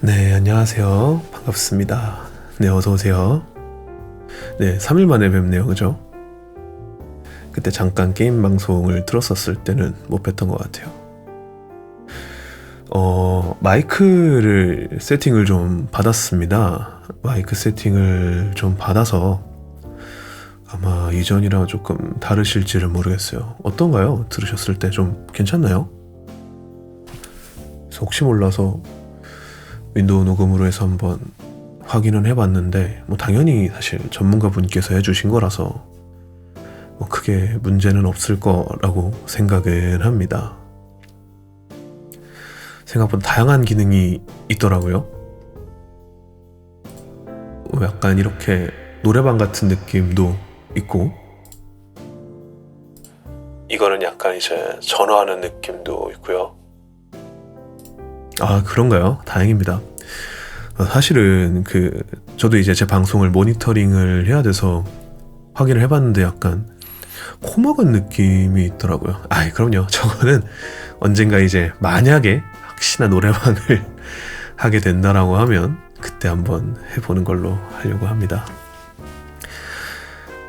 네, 안녕하세요. 반갑습니다. 네, 어서오세요. 네, 3일 만에 뵙네요. 그죠? 그때 잠깐 게임 방송을 들었었을 때는 못 뵀던 것 같아요. 마이크를 세팅을 좀 받았습니다. 마이크 세팅을 좀 받아서 아마 이전이랑 조금 다르실지를 모르겠어요. 어떤가요? 들으셨을 때 좀 괜찮나요? 그래서 혹시 몰라서 윈도우 녹음으로 해서 한번 확인은 해봤는데 당연히 사실 전문가 분께서 해주신 거라서 크게 문제는 없을 거라고 생각은 합니다. 생각보다 다양한 기능이 있더라고요. 약간 이렇게 노래방 같은 느낌도 있고, 이거는 약간 이제 전화하는 느낌도 있고요. 아, 그런가요? 다행입니다. 사실은 저도 이제 제 방송을 모니터링을 해야 돼서 확인을 해봤는데 약간 코 먹은 느낌이 있더라고요. 그럼요. 저거는 언젠가 이제 만약에 혹시나 노래방을 하게 된다라고 하면 그때 한번 해보는 걸로 하려고 합니다.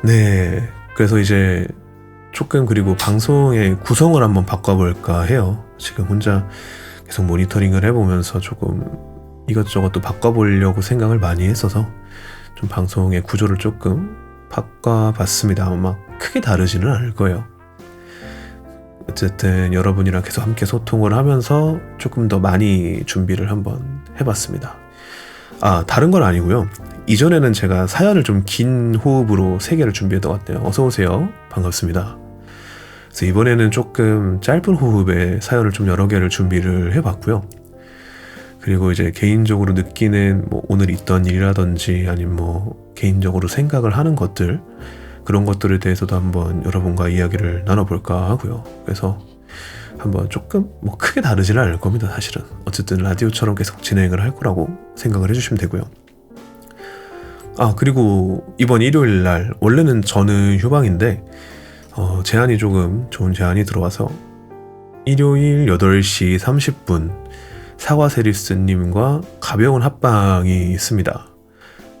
네, 그래서 이제 조금 그리고 방송의 구성을 한번 바꿔볼까 해요. 지금 혼자 계속 모니터링을 해보면서 조금 이것저것 또 바꿔보려고 생각을 많이 했어서 좀 방송의 구조를 조금 바꿔봤습니다. 아마 크게 다르지는 않을 거예요. 어쨌든 여러분이랑 계속 함께 소통을 하면서 조금 더 많이 준비를 한번 해봤습니다. 다른 건 아니고요. 이전에는 제가 사연을 좀 긴 호흡으로 3개를 준비했던 것 같아요. 어서오세요. 반갑습니다. 그래서 이번에는 조금 짧은 호흡의 사연을 좀 여러 개를 준비를 해봤고요. 그리고 이제 개인적으로 느끼는 오늘 있던 일이라든지 아니면 개인적으로 생각을 하는 것들, 그런 것들에 대해서도 한번 여러분과 이야기를 나눠볼까 하고요. 그래서 한번 조금 크게 다르지는 않을 겁니다. 사실은 어쨌든 라디오처럼 계속 진행을 할 거라고 생각을 해주시면 되고요. 그리고 이번 일요일 날 원래는 저는 휴방인데 제안이 조금 좋은 제안이 들어와서 일요일 8시 30분 사과세리스님과 가벼운 합방이 있습니다.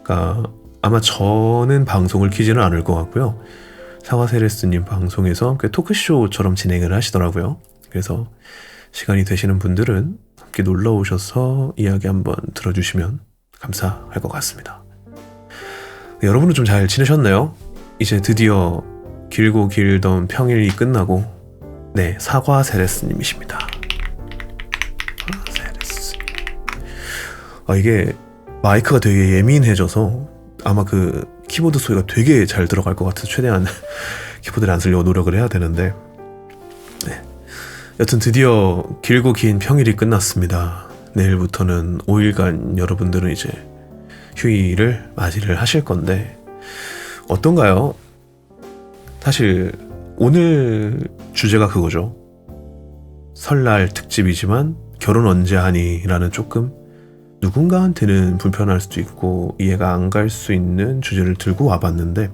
그러니까 아마 저는 방송을 키지는 않을 것 같고요. 사과세리스님 방송에서 토크쇼처럼 진행을 하시더라고요. 그래서 시간이 되시는 분들은 함께 놀러 오셔서 이야기 한번 들어주시면 감사할 것 같습니다. 네, 여러분은 좀 잘 지내셨나요? 이제 드디어 길고 길던 평일이 끝나고 사과세레스님이십니다. 이게 마이크가 되게 예민해져서 아마 키보드 소리가 되게 잘 들어갈 것 같아서 최대한 키보드를 안 쓰려고 노력을 해야 되는데, 여튼 드디어 길고 긴 평일이 끝났습니다. 내일부터는 5일간 여러분들은 이제 휴일을 맞이를 하실 건데 어떤가요? 사실 오늘 주제가 그거죠. 설날 특집이지만 결혼 언제 하니? 라는 조금 누군가한테는 불편할 수도 있고 이해가 안 갈 수 있는 주제를 들고 와봤는데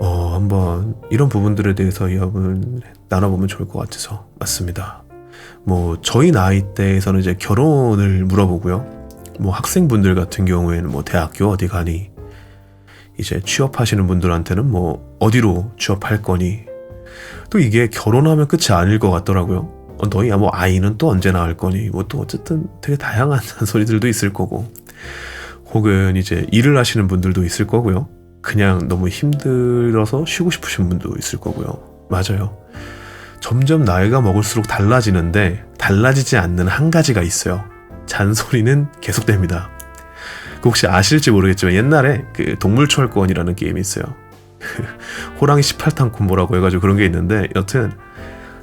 한번 이런 부분들에 대해서 이야기를 나눠보면 좋을 것 같아서 맞습니다. 저희 나이대에서는 이제 결혼을 물어보고요. 학생분들 같은 경우에는 대학교 어디 가니? 이제 취업하시는 분들한테는 어디로 취업할 거니? 또 이게 결혼하면 끝이 아닐 것 같더라고요. 너희 아이는 또 언제 낳을 거니? 또 어쨌든 되게 다양한 소리들도 있을 거고, 혹은 이제 일을 하시는 분들도 있을 거고요. 그냥 너무 힘들어서 쉬고 싶으신 분도 있을 거고요. 맞아요. 점점 나이가 먹을수록 달라지는데 달라지지 않는 한 가지가 있어요. 잔소리는 계속됩니다. 혹시 아실지 모르겠지만 옛날에 동물초월권이라는 게임이 있어요. 호랑이 18탄 콤보라고 해가지고 그런 게 있는데, 여튼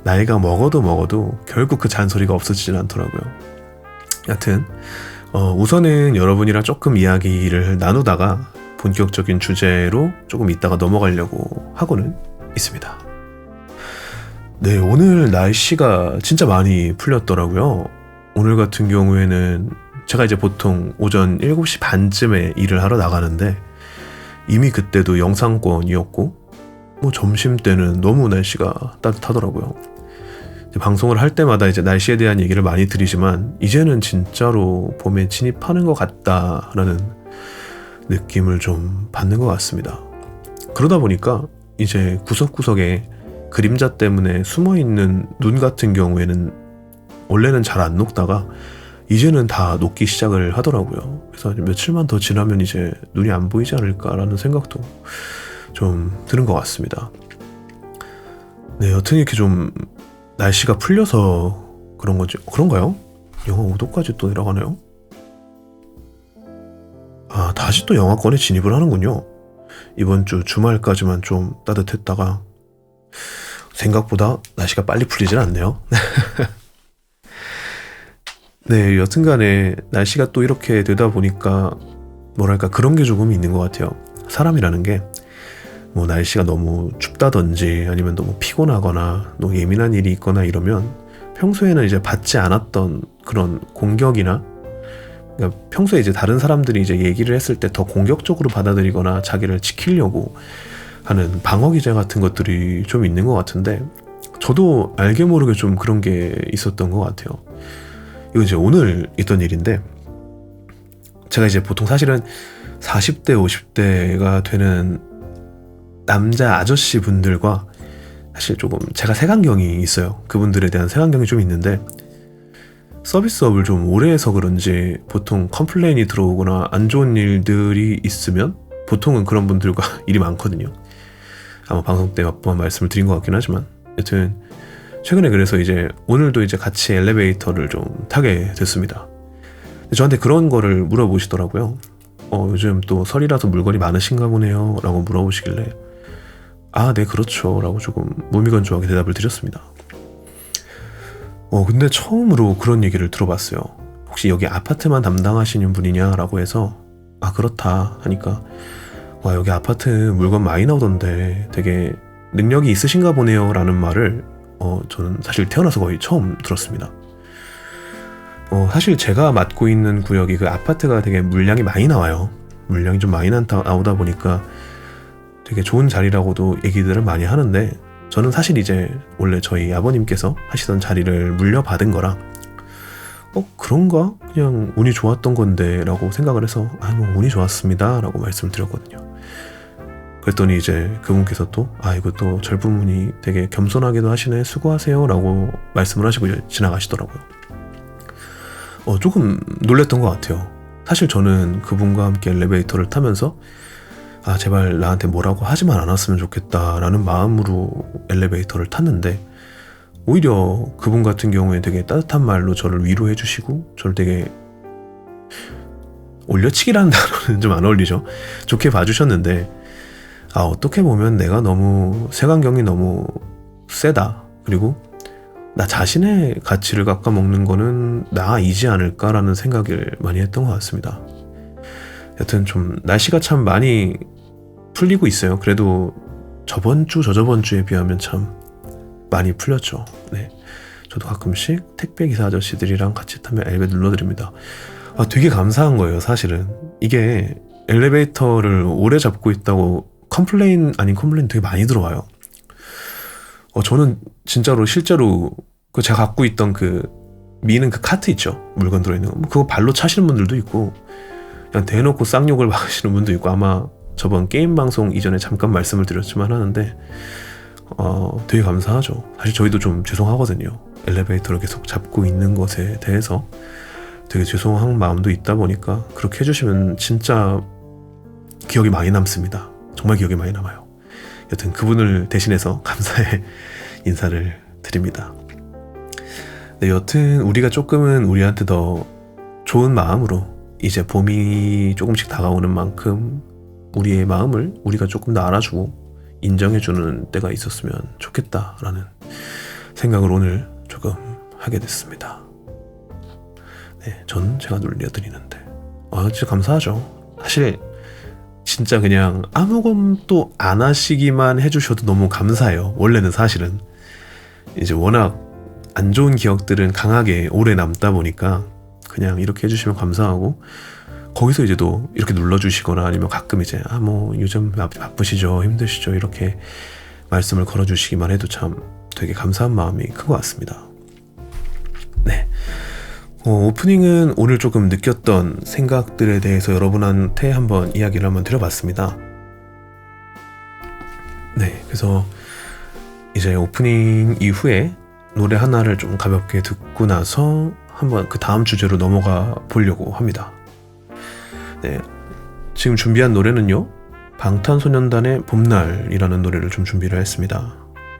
나이가 먹어도 결국 그 잔소리가 없어지진 않더라고요. 여튼 우선은 여러분이랑 조금 이야기를 나누다가 본격적인 주제로 조금 이따가 넘어가려고 하고는 있습니다. 네, 오늘 날씨가 진짜 많이 풀렸더라고요. 오늘 같은 경우에는 제가 이제 보통 오전 7시 반쯤에 일을 하러 나가는데 이미 그때도 영상권이었고 점심 때는 너무 날씨가 따뜻하더라고요. 방송을 할 때마다 이제 날씨에 대한 얘기를 많이 드리지만 이제는 진짜로 봄에 진입하는 것 같다라는 느낌을 좀 받는 것 같습니다. 그러다 보니까 이제 구석구석에 그림자 때문에 숨어있는 눈 같은 경우에는 원래는 잘 안 녹다가 이제는 다 녹기 시작을 하더라고요. 그래서 며칠만 더 지나면 이제 눈이 안 보이지 않을까라는 생각도 좀 드는 것 같습니다. 네, 여튼 이렇게 좀 날씨가 풀려서 그런 거지. 그런가요? 영하 5도까지 또 내려가나요? 아, 다시 또 영하권에 진입을 하는군요. 이번 주 주말까지만 좀 따뜻했다가 생각보다 날씨가 빨리 풀리진 않네요. 네, 여튼간에 날씨가 또 이렇게 되다 보니까 뭐랄까 그런 게 조금 있는 것 같아요. 사람이라는 게 뭐 날씨가 너무 춥다든지 아니면 너무 피곤하거나 너무 예민한 일이 있거나 이러면 평소에는 이제 받지 않았던 그런 공격이나 그러니까 평소에 이제 다른 사람들이 이제 얘기를 했을 때 더 공격적으로 받아들이거나 자기를 지키려고 하는 방어 기제 같은 것들이 좀 있는 것 같은데 저도 알게 모르게 좀 그런 게 있었던 것 같아요. 이거 이제 오늘 있던 일인데 제가 이제 보통 사실은 40대 50대가 되는 남자 아저씨 분들과 사실 조금 제가 색안경이 있어요. 그분들에 대한 색안경이 좀 있는데 서비스업을 좀 오래 해서 그런지 보통 컴플레인이 들어오거나 안 좋은 일들이 있으면 보통은 그런 분들과 일이 많거든요. 아마 방송 때 몇 번 말씀을 드린 것 같긴 하지만 여튼 최근에 그래서 이제 오늘도 이제 같이 엘리베이터를 좀 타게 됐습니다. 저한테 그런 거를 물어보시더라고요. 요즘 또 설이라서 물건이 많으신가 보네요 라고 물어보시길래 아, 네, 그렇죠 라고 조금 무미건조하게 대답을 드렸습니다. 근데 처음으로 그런 얘기를 들어봤어요. 혹시 여기 아파트만 담당하시는 분이냐라고 해서 아, 그렇다 하니까 와, 여기 아파트 물건 많이 나오던데 되게 능력이 있으신가 보네요 라는 말을 저는 사실 태어나서 거의 처음 들었습니다. 사실 제가 맡고 있는 구역이 그 아파트가 되게 물량이 많이 나와요. 물량이 좀 많이 나오다 보니까 되게 좋은 자리라고도 얘기들을 많이 하는데 저는 사실 이제 원래 저희 아버님께서 하시던 자리를 물려받은 거라 그런가? 그냥 운이 좋았던 건데 라고 생각을 해서 뭐 운이 좋았습니다 라고 말씀을 드렸거든요. 그랬더니 이제 그분께서 또 이것도 젊은 분이 되게 겸손하게도 하시네 수고하세요 라고 말씀을 하시고 지나가시더라고요. 조금 놀랬던 것 같아요. 사실 저는 그분과 함께 엘리베이터를 타면서 제발 나한테 뭐라고 하지만 않았으면 좋겠다라는 마음으로 엘리베이터를 탔는데 오히려 그분 같은 경우에 되게 따뜻한 말로 저를 위로해 주시고 저를 되게 올려치기라는 단어는 좀 안 어울리죠. 좋게 봐주셨는데 어떻게 보면 내가 너무 색안경이 너무 세다. 그리고 나 자신의 가치를 깎아먹는 거는 나이지 않을까라는 생각을 많이 했던 것 같습니다. 여튼 좀 날씨가 참 많이 풀리고 있어요. 그래도 저번 주, 저저번 주에 비하면 참 많이 풀렸죠. 네, 저도 가끔씩 택배 기사 아저씨들이랑 같이 타면 엘리베이터 눌러드립니다. 되게 감사한 거예요. 사실은 이게 엘리베이터를 오래 잡고 있다고 컴플레인 아닌 컴플레인 되게 많이 들어와요. 저는 진짜로 실제로 제가 갖고 있던 그 미는 그 카트 있죠. 물건 들어있는 거. 그거 발로 차시는 분들도 있고 그냥 대놓고 쌍욕을 박으시는 분도 있고 아마 저번 게임 방송 이전에 잠깐 말씀을 드렸지만 하는데 되게 감사하죠. 사실 저희도 좀 죄송하거든요. 엘리베이터를 계속 잡고 있는 것에 대해서 되게 죄송한 마음도 있다 보니까 그렇게 해주시면 진짜 기억이 많이 남습니다. 정말 기억이 많이 남아요. 여튼 그분을 대신해서 감사의 인사를 드립니다. 네, 여튼 우리가 조금은 우리한테 더 좋은 마음으로 이제 봄이 조금씩 다가오는 만큼 우리의 마음을 우리가 조금 더 알아주고 인정해주는 때가 있었으면 좋겠다라는 생각을 오늘 조금 하게 됐습니다. 네, 전 제가 놀려드리는데 진짜 감사하죠. 사실 진짜 그냥 아무것도 안 하시기만 해주셔도 너무 감사해요. 원래는 사실은 이제 워낙 안 좋은 기억들은 강하게 오래 남다 보니까 그냥 이렇게 해주시면 감사하고 거기서 이제 또 이렇게 눌러주시거나 아니면 가끔 이제 뭐 요즘 바쁘시죠 힘드시죠 이렇게 말씀을 걸어주시기만 해도 참 되게 감사한 마음이 큰 것 같습니다. 오프닝은 오늘 조금 느꼈던 생각들에 대해서 여러분한테 한번 이야기를 한번 드려봤습니다. 네, 그래서 이제 오프닝 이후에 노래 하나를 좀 가볍게 듣고 나서 한번 그 다음 주제로 넘어가 보려고 합니다. 네, 지금 준비한 노래는요, 방탄소년단의 봄날이라는 노래를 좀 준비를 했습니다.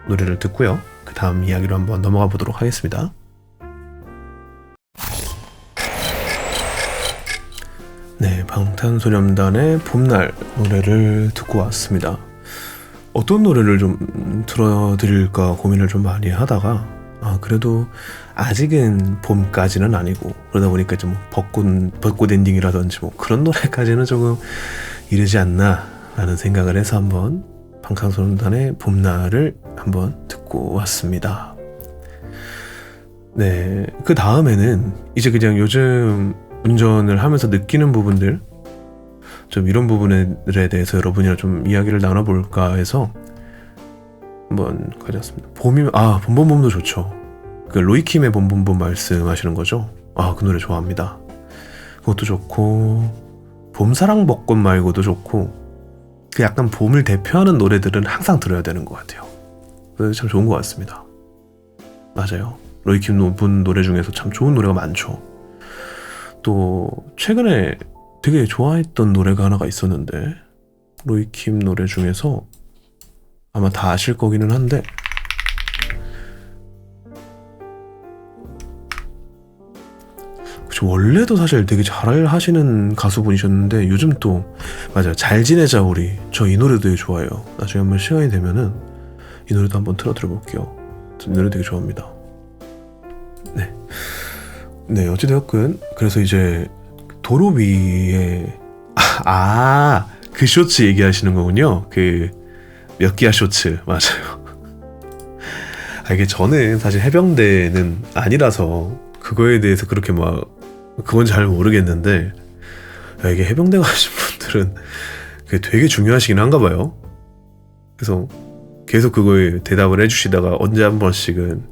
노래를 듣고요, 그 다음 이야기로 한번 넘어가 보도록 하겠습니다. 네, 방탄소년단의 봄날 노래를 듣고 왔습니다. 어떤 노래를 좀 들어드릴까 고민을 좀 많이 하다가 그래도 아직은 봄까지는 아니고 그러다 보니까 좀 벚꽃 엔딩이라든지 뭐 그런 노래까지는 조금 이르지 않나 라는 생각을 해서 한번 방탄소년단의 봄날을 한번 듣고 왔습니다. 네, 그 다음에는 이제 그냥 요즘 운전을 하면서 느끼는 부분들, 좀 이런 부분에 대해서 여러분이랑 좀 이야기를 나눠볼까 해서 한번 가져왔습니다. 봄봄봄도 좋죠. 그 로이킴의 봄봄봄 말씀하시는 거죠? 그 노래 좋아합니다. 그것도 좋고, 봄사랑 벚꽃 말고도 좋고, 그 약간 봄을 대표하는 노래들은 항상 들어야 되는 것 같아요. 그래서 참 좋은 것 같습니다. 맞아요. 로이킴 분 노래 중에서 참 좋은 노래가 많죠. 또 최근에 되게 좋아했던 노래가 하나가 있었는데, 로이킴 노래 중에서 아마 다 아실 거기는 한데, 원래도 사실 되게 잘 하시는 가수분이셨는데 요즘 또 맞아요, 잘 지내자 우리, 저 이 노래도 되게 좋아해요. 나중에 한번 시간이 되면은 이 노래도 한번 들어볼게요. 이 노래 되게 좋아합니다. 네, 어찌되었건 그래서 이제 도로 위에 그 쇼츠 얘기하시는 거군요. 그 몇 기야 쇼츠, 맞아요. 이게 저는 사실 해병대는 아니라서 그거에 대해서 그렇게 그건 잘 모르겠는데, 이게 해병대 가신 분들은 그게 되게 중요하시긴 한가 봐요. 그래서 계속 그거에 대답을 해주시다가 언제 한 번씩은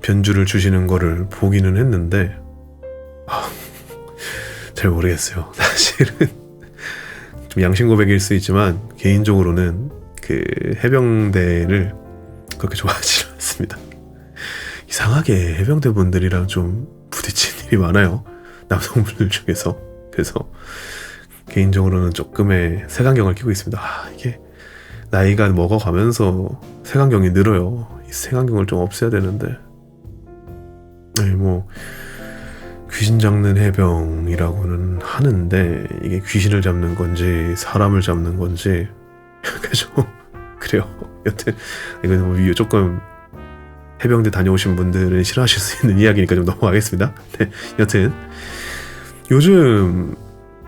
변주를 주시는 거를 보기는 했는데 잘 모르겠어요. 사실은 좀 양심 고백일 수 있지만 개인적으로는 그 해병대를 그렇게 좋아하지 않습니다. 이상하게 해병대 분들이랑 좀 부딪힌 일이 많아요, 남성분들 중에서. 그래서 개인적으로는 조금의 색안경을 끼고 있습니다. 이게 나이가 먹어가면서 색안경이 늘어요. 이 색안경을 좀 없애야 되는데, 귀신 잡는 해병이라고는 하는데 이게 귀신을 잡는 건지 사람을 잡는 건지 그래요. 여튼 이건 조금 해병대 다녀오신 분들은 싫어하실 수 있는 이야기니까 좀 넘어가겠습니다. 네, 여튼 요즘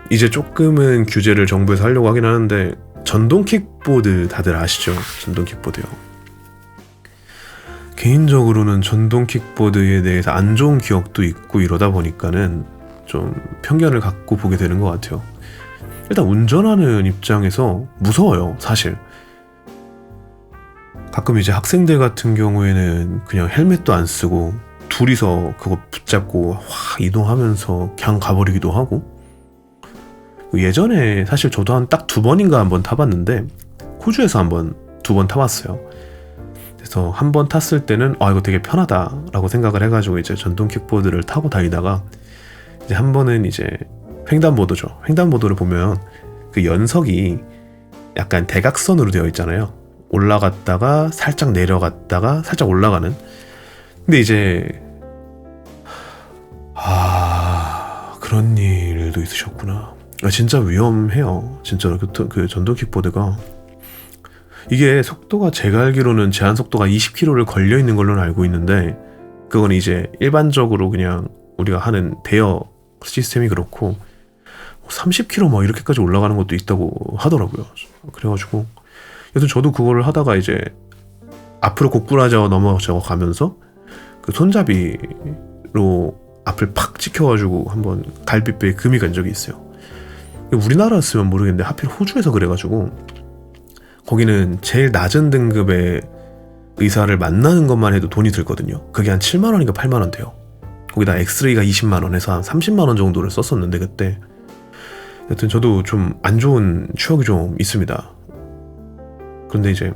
이제 조금은 규제를 정부에서 하려고 하긴 하는데, 전동 킥보드 다들 아시죠? 전동 킥보드요. 개인적으로는 전동 킥보드에 대해서 안 좋은 기억도 있고 이러다 보니까는 좀 편견을 갖고 보게 되는 것 같아요. 일단 운전하는 입장에서 무서워요, 사실. 가끔 이제 학생들 같은 경우에는 그냥 헬멧도 안 쓰고 둘이서 그거 붙잡고 확 이동하면서 그냥 가버리기도 하고, 예전에 사실 저도 딱 2번인가 한번 타봤는데, 호주에서 한번 2번 타봤어요. 그래서 한 번 탔을 때는 이거 되게 편하다라고 생각을 해가지고 이제 전동 킥보드를 타고 다니다가, 이제 한 번은 이제 횡단보도죠. 횡단보도를 보면 그 연석이 약간 대각선으로 되어 있잖아요. 올라갔다가 살짝 내려갔다가 살짝 올라가는. 근데 이제 그런 일도 있으셨구나. 진짜 위험해요. 진짜로 그 전동 킥보드가. 이게 속도가 제가 알기로는 제한 속도가 20km를 걸려 있는 걸로 알고 있는데, 그건 이제 일반적으로 그냥 우리가 하는 대여 시스템이 그렇고 30km 이렇게까지 올라가는 것도 있다고 하더라고요. 그래가지고 여튼 저도 그거를 하다가 이제 앞으로 고꾸라져 넘어져 가면서 그 손잡이로 앞을 팍 찍혀가지고 한번 갈비뼈에 금이 간 적이 있어요. 우리나라였으면 모르겠는데 하필 호주에서 그래가지고, 거기는 제일 낮은 등급의 의사를 만나는 것만 해도 돈이 들거든요. 그게 한 7만 원인가 8만 원 돼요. 거기다 엑스레이가 20만 원에서 한 30만 원 정도를 썼었는데 그때 여튼 저도 좀 안 좋은 추억이 좀 있습니다. 그런데 이제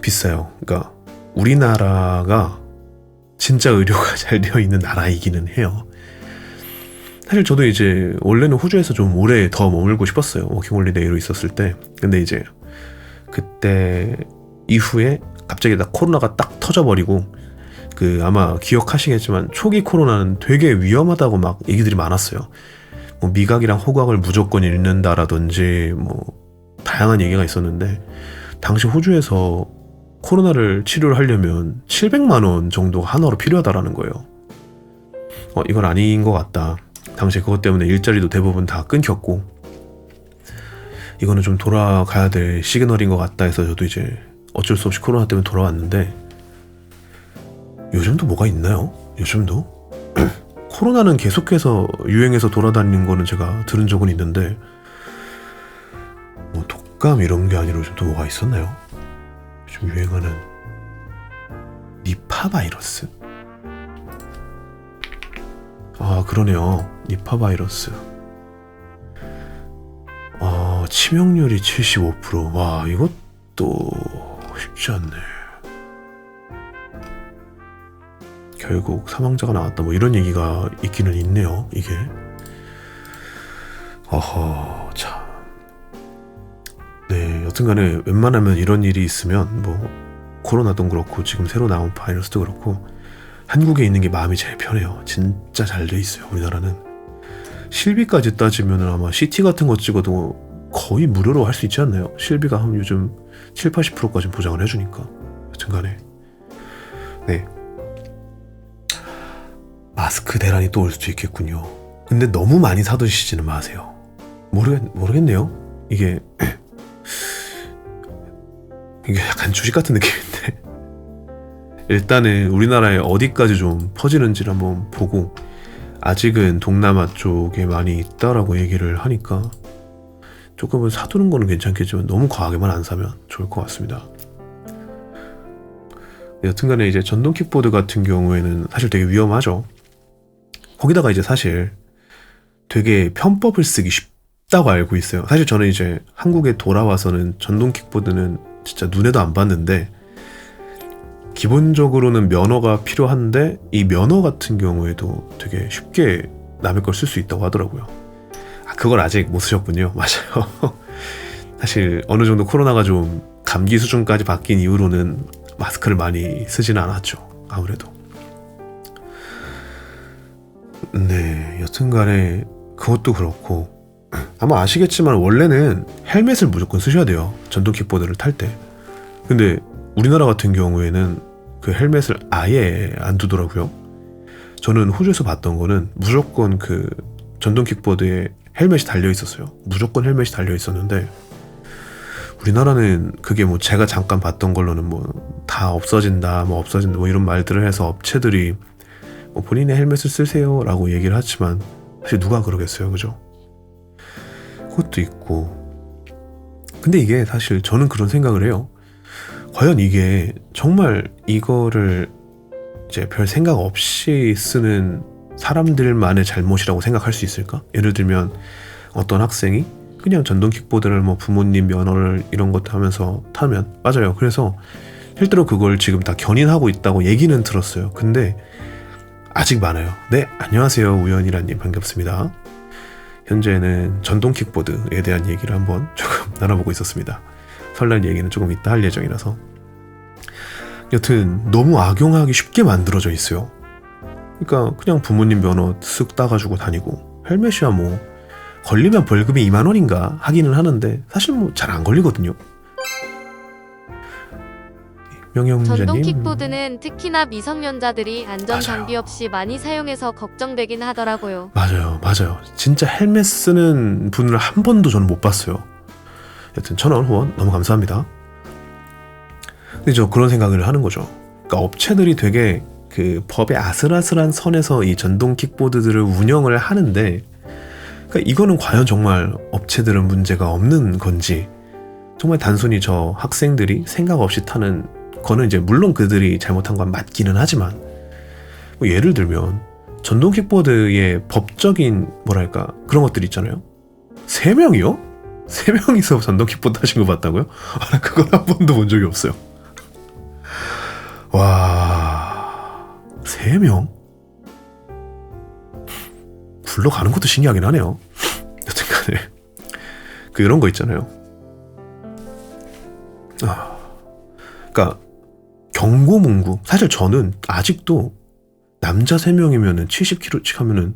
비싸요. 그러니까 우리나라가 진짜 의료가 잘 되어 있는 나라이기는 해요. 사실 저도 이제 원래는 호주에서 좀 오래 더 머물고 싶었어요. 워킹홀리데이로 있었을 때. 근데 이제 그때 이후에 갑자기 딱 코로나가 딱 터져버리고 아마 기억하시겠지만 초기 코로나는 되게 위험하다고 막 얘기들이 많았어요. 뭐 미각이랑 호각을 무조건 잃는다라든지 뭐 다양한 얘기가 있었는데 당시 호주에서 코로나를 치료를 하려면 700만 원 정도가 한화로 필요하다라는 거예요. 이건 아닌 것 같다. 당시 그것 때문에 일자리도 대부분 다 끊겼고 이거는 좀 돌아가야 될 시그널인 것 같다 해서 저도 이제 어쩔 수 없이 코로나 때문에 돌아왔는데 요즘도 뭐가 있나요? 요즘도? 코로나는 계속해서 유행해서 돌아다니는 거는 제가 들은 적은 있는데 뭐 독감 이런 게 아니라 요즘 또 뭐가 있었나요? 요즘 유행하는 니파 바이러스? 아 그러네요. 니파 바이러스. 치명률이 75%. 와 이것도 쉽지 않네. 결국 사망자가 나왔다 뭐 이런 얘기가 있기는 있네요. 이게 참. 네 여튼간에 웬만하면 이런 일이 있으면 뭐 코로나도 그렇고 지금 새로 나온 바이러스도 그렇고 한국에 있는 게 마음이 제일 편해요. 진짜 잘 돼 있어요. 우리나라는 실비까지 따지면 아마 CT 같은 거 찍어도 거의 무료로 할 수 있지 않나요? 실비가 한 요즘 70-80%까지 보장을 해주니까. 여튼간에 네 마스크 대란이 또 올 수도 있겠군요. 근데 너무 많이 사두시지는 마세요. 모르겠네요. 이게 약간 주식 같은 느낌인데 일단은 우리나라에 어디까지 좀 퍼지는지를 한번 보고 아직은 동남아 쪽에 많이 있다라고 얘기를 하니까 조금은 사두는 거는 괜찮겠지만 너무 과하게만 안 사면 좋을 것 같습니다. 여튼간에 이제 전동 킥보드 같은 경우에는 사실 되게 위험하죠. 거기다가 이제 사실 되게 편법을 쓰기 쉽다고 알고 있어요. 사실 저는 이제 한국에 돌아와서는 전동 킥보드는 진짜 눈에도 안 봤는데 기본적으로는 면허가 필요한데 이 면허 같은 경우에도 되게 쉽게 남의 걸 쓸 수 있다고 하더라고요. 그걸 아직 못 쓰셨군요. 맞아요. 사실 어느 정도 코로나가 좀 감기 수준까지 바뀐 이후로는 마스크를 많이 쓰지는 않았죠. 아무래도. 네, 여튼간에 그것도 그렇고 아마 아시겠지만 원래는 헬멧을 무조건 쓰셔야 돼요. 전동 킥보드를 탈 때. 근데 우리나라 같은 경우에는 그 헬멧을 아예 안 두더라고요. 저는 호주에서 봤던 거는 무조건 그 전동 킥보드에 헬멧이 달려 있었어요. 무조건 헬멧이 달려 있었는데 우리나라는 그게 뭐 제가 잠깐 봤던 걸로는 뭐 다 없어진다 뭐 이런 말들을 해서 업체들이 뭐 본인의 헬멧을 쓰세요 라고 얘기를 하지만 사실 누가 그러겠어요, 그죠? 그것도 있고 근데 이게 사실 저는 그런 생각을 해요. 과연 이게 정말 이거를 이제 별 생각 없이 쓰는 사람들만의 잘못이라고 생각할 수 있을까? 예를 들면 어떤 학생이 그냥 전동 킥보드를 뭐 부모님 면허를 이런 것도 하면서 타면 맞아요. 그래서 실제로 그걸 지금 다 견인하고 있다고 얘기는 들었어요. 근데 아직 많아요. 네, 안녕하세요. 우연이라님 반갑습니다. 현재는 전동 킥보드에 대한 얘기를 한번 조금 나눠보고 있었습니다. 설날 얘기는 조금 이따 할 예정이라서. 여튼 너무 악용하기 쉽게 만들어져 있어요. 그러니까 그냥 부모님 면허 쓱 따가지고 다니고 헬멧이야 뭐 걸리면 벌금이 2만 원인가 하기는 하는데 사실 뭐 잘 안 걸리거든요. 명영자님. 전동 킥보드는 특히나 미성년자들이 안전 장비 없이 많이 사용해서 걱정되긴 하더라고요. 맞아요. 진짜 헬멧 쓰는 분을 한 번도 저는 못 봤어요. 여튼 1,000원 후원 너무 감사합니다. 근데 저 그런 생각을 하는 거죠. 그러니까 업체들이 되게 그 법의 아슬아슬한 선에서 이 전동 킥보드들을 운영을 하는데 그러니까 이거는 과연 정말 업체들은 문제가 없는 건지 정말 단순히 저 학생들이 생각 없이 타는 거는 이제 물론 그들이 잘못한 건 맞기는 하지만 뭐 예를 들면 전동 킥보드의 법적인 뭐랄까 그런 것들 있잖아요. 3명이요? 3명이서 전동 킥보드 하신 거 봤다고요? 아, 나 그걸 한 번도 본 적이 없어요. 와, 3명? 굴러가는 것도 신기하긴 하네요. 여튼간에 그런 거 있잖아요. 그러니까 경고문구. 사실 저는 아직도 남자 3명이면은 70km씩 하면은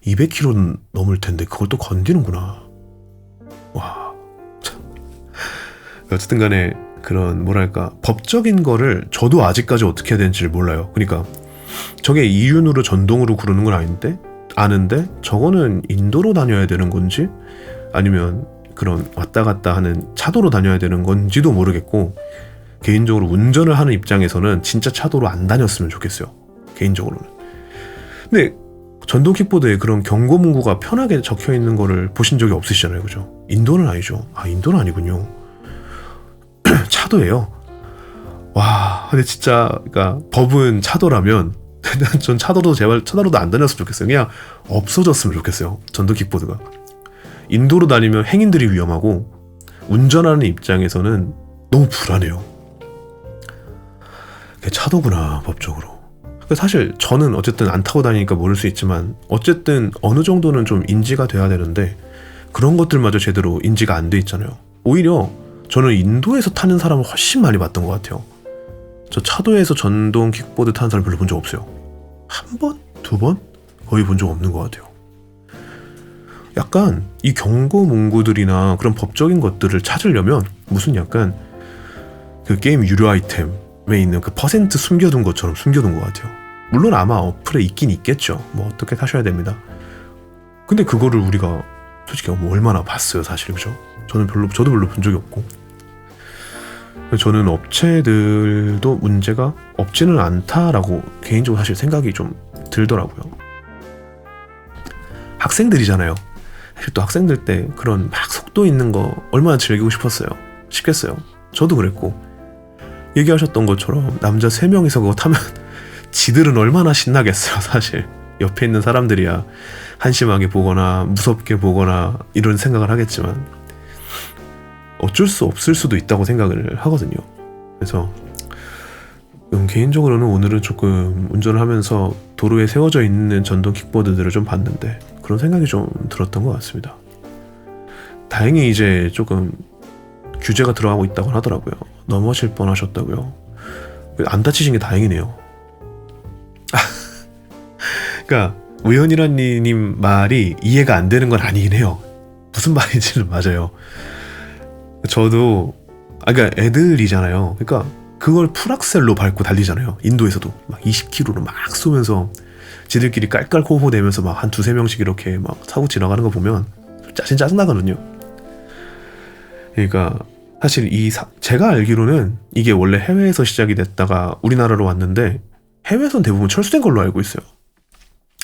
200km 넘을 텐데 그걸 또 건디는구나. 와. 참. 어쨌든 간에 그런 뭐랄까 법적인 거를 저도 아직까지 어떻게 해야 되는지를 몰라요. 그러니까 저게 이륜으로 전동으로 구르는 건 아는데 저거는 인도로 다녀야 되는 건지 아니면 그런 왔다 갔다 하는 차도로 다녀야 되는 건지도 모르겠고, 개인적으로 운전을 하는 입장에서는 진짜 차도로 안 다녔으면 좋겠어요. 개인적으로는. 근데 전동 킥보드에 그런 경고 문구가 편하게 적혀 있는 거를 보신 적이 없으시잖아요. 그죠? 인도는 아니죠. 아, 인도는 아니군요. 차도예요. 와, 근데 진짜 그러니까 법은 차도라면 전 차도도 제발 차도로도 안 다녔으면 좋겠어요. 그냥 없어졌으면 좋겠어요. 전동 킥보드가. 인도로 다니면 행인들이 위험하고 운전하는 입장에서는 너무 불안해요. 그게 차도구나, 법적으로. 사실 저는 어쨌든 안 타고 다니니까 모를 수 있지만 어쨌든 어느 정도는 좀 인지가 돼야 되는데 그런 것들마저 제대로 인지가 안 돼 있잖아요. 오히려 저는 인도에서 타는 사람을 훨씬 많이 봤던 것 같아요. 저 차도에서 전동 킥보드 타는 사람 별로 본 적 없어요. 한 번? 2번? 거의 본 적 없는 것 같아요. 약간 이 경고 문구들이나 그런 법적인 것들을 찾으려면 무슨 약간 그 게임 유료 아이템에 있는 그 퍼센트 숨겨둔 것처럼 숨겨둔 것 같아요. 물론 아마 어플에 있긴 있겠죠. 뭐 어떻게 사셔야 됩니다. 근데 그거를 우리가 솔직히 뭐 얼마나 봤어요, 사실. 그죠? 저도 별로 본 적이 없고. 저는 업체들도 문제가 없지는 않다라고 개인적으로 사실 생각이 좀 들더라고요. 학생들이잖아요. 사실 또 학생들 때 그런 막 속도 있는 거 얼마나 즐기고 싶겠어요. 저도 그랬고, 얘기하셨던 것처럼 남자 3명이서 그거 타면 지들은 얼마나 신나겠어요. 사실 옆에 있는 사람들이야 한심하게 보거나 무섭게 보거나 이런 생각을 하겠지만 어쩔 수 없을 수도 있다고 생각을 하거든요. 그래서 개인적으로는 오늘은 조금 운전을 하면서 도로에 세워져 있는 전동 킥보드들을 좀 봤는데 그런 생각이 좀 들었던 것 같습니다. 다행히 이제 조금 규제가 들어가고 있다고 하더라고요. 넘어질 뻔하셨다고요. 안 다치신 게 다행이네요. 그러니까 우연이라님 말이 이해가 안 되는 건 아니긴 해요. 무슨 말인지는 맞아요. 저도 그러니까 애들이잖아요. 그러니까 그걸 풀악셀로 밟고 달리잖아요. 인도에서도 막 20km로 막 쏘면서 지들끼리 깔깔호호 대면서 막 한 2-3명씩 이렇게 막 사고 지나가는 거 보면 짜증나거든요. 그러니까 사실 제가 알기로는 이게 원래 해외에서 시작이 됐다가 우리나라로 왔는데 해외에서는 대부분 철수된 걸로 알고 있어요.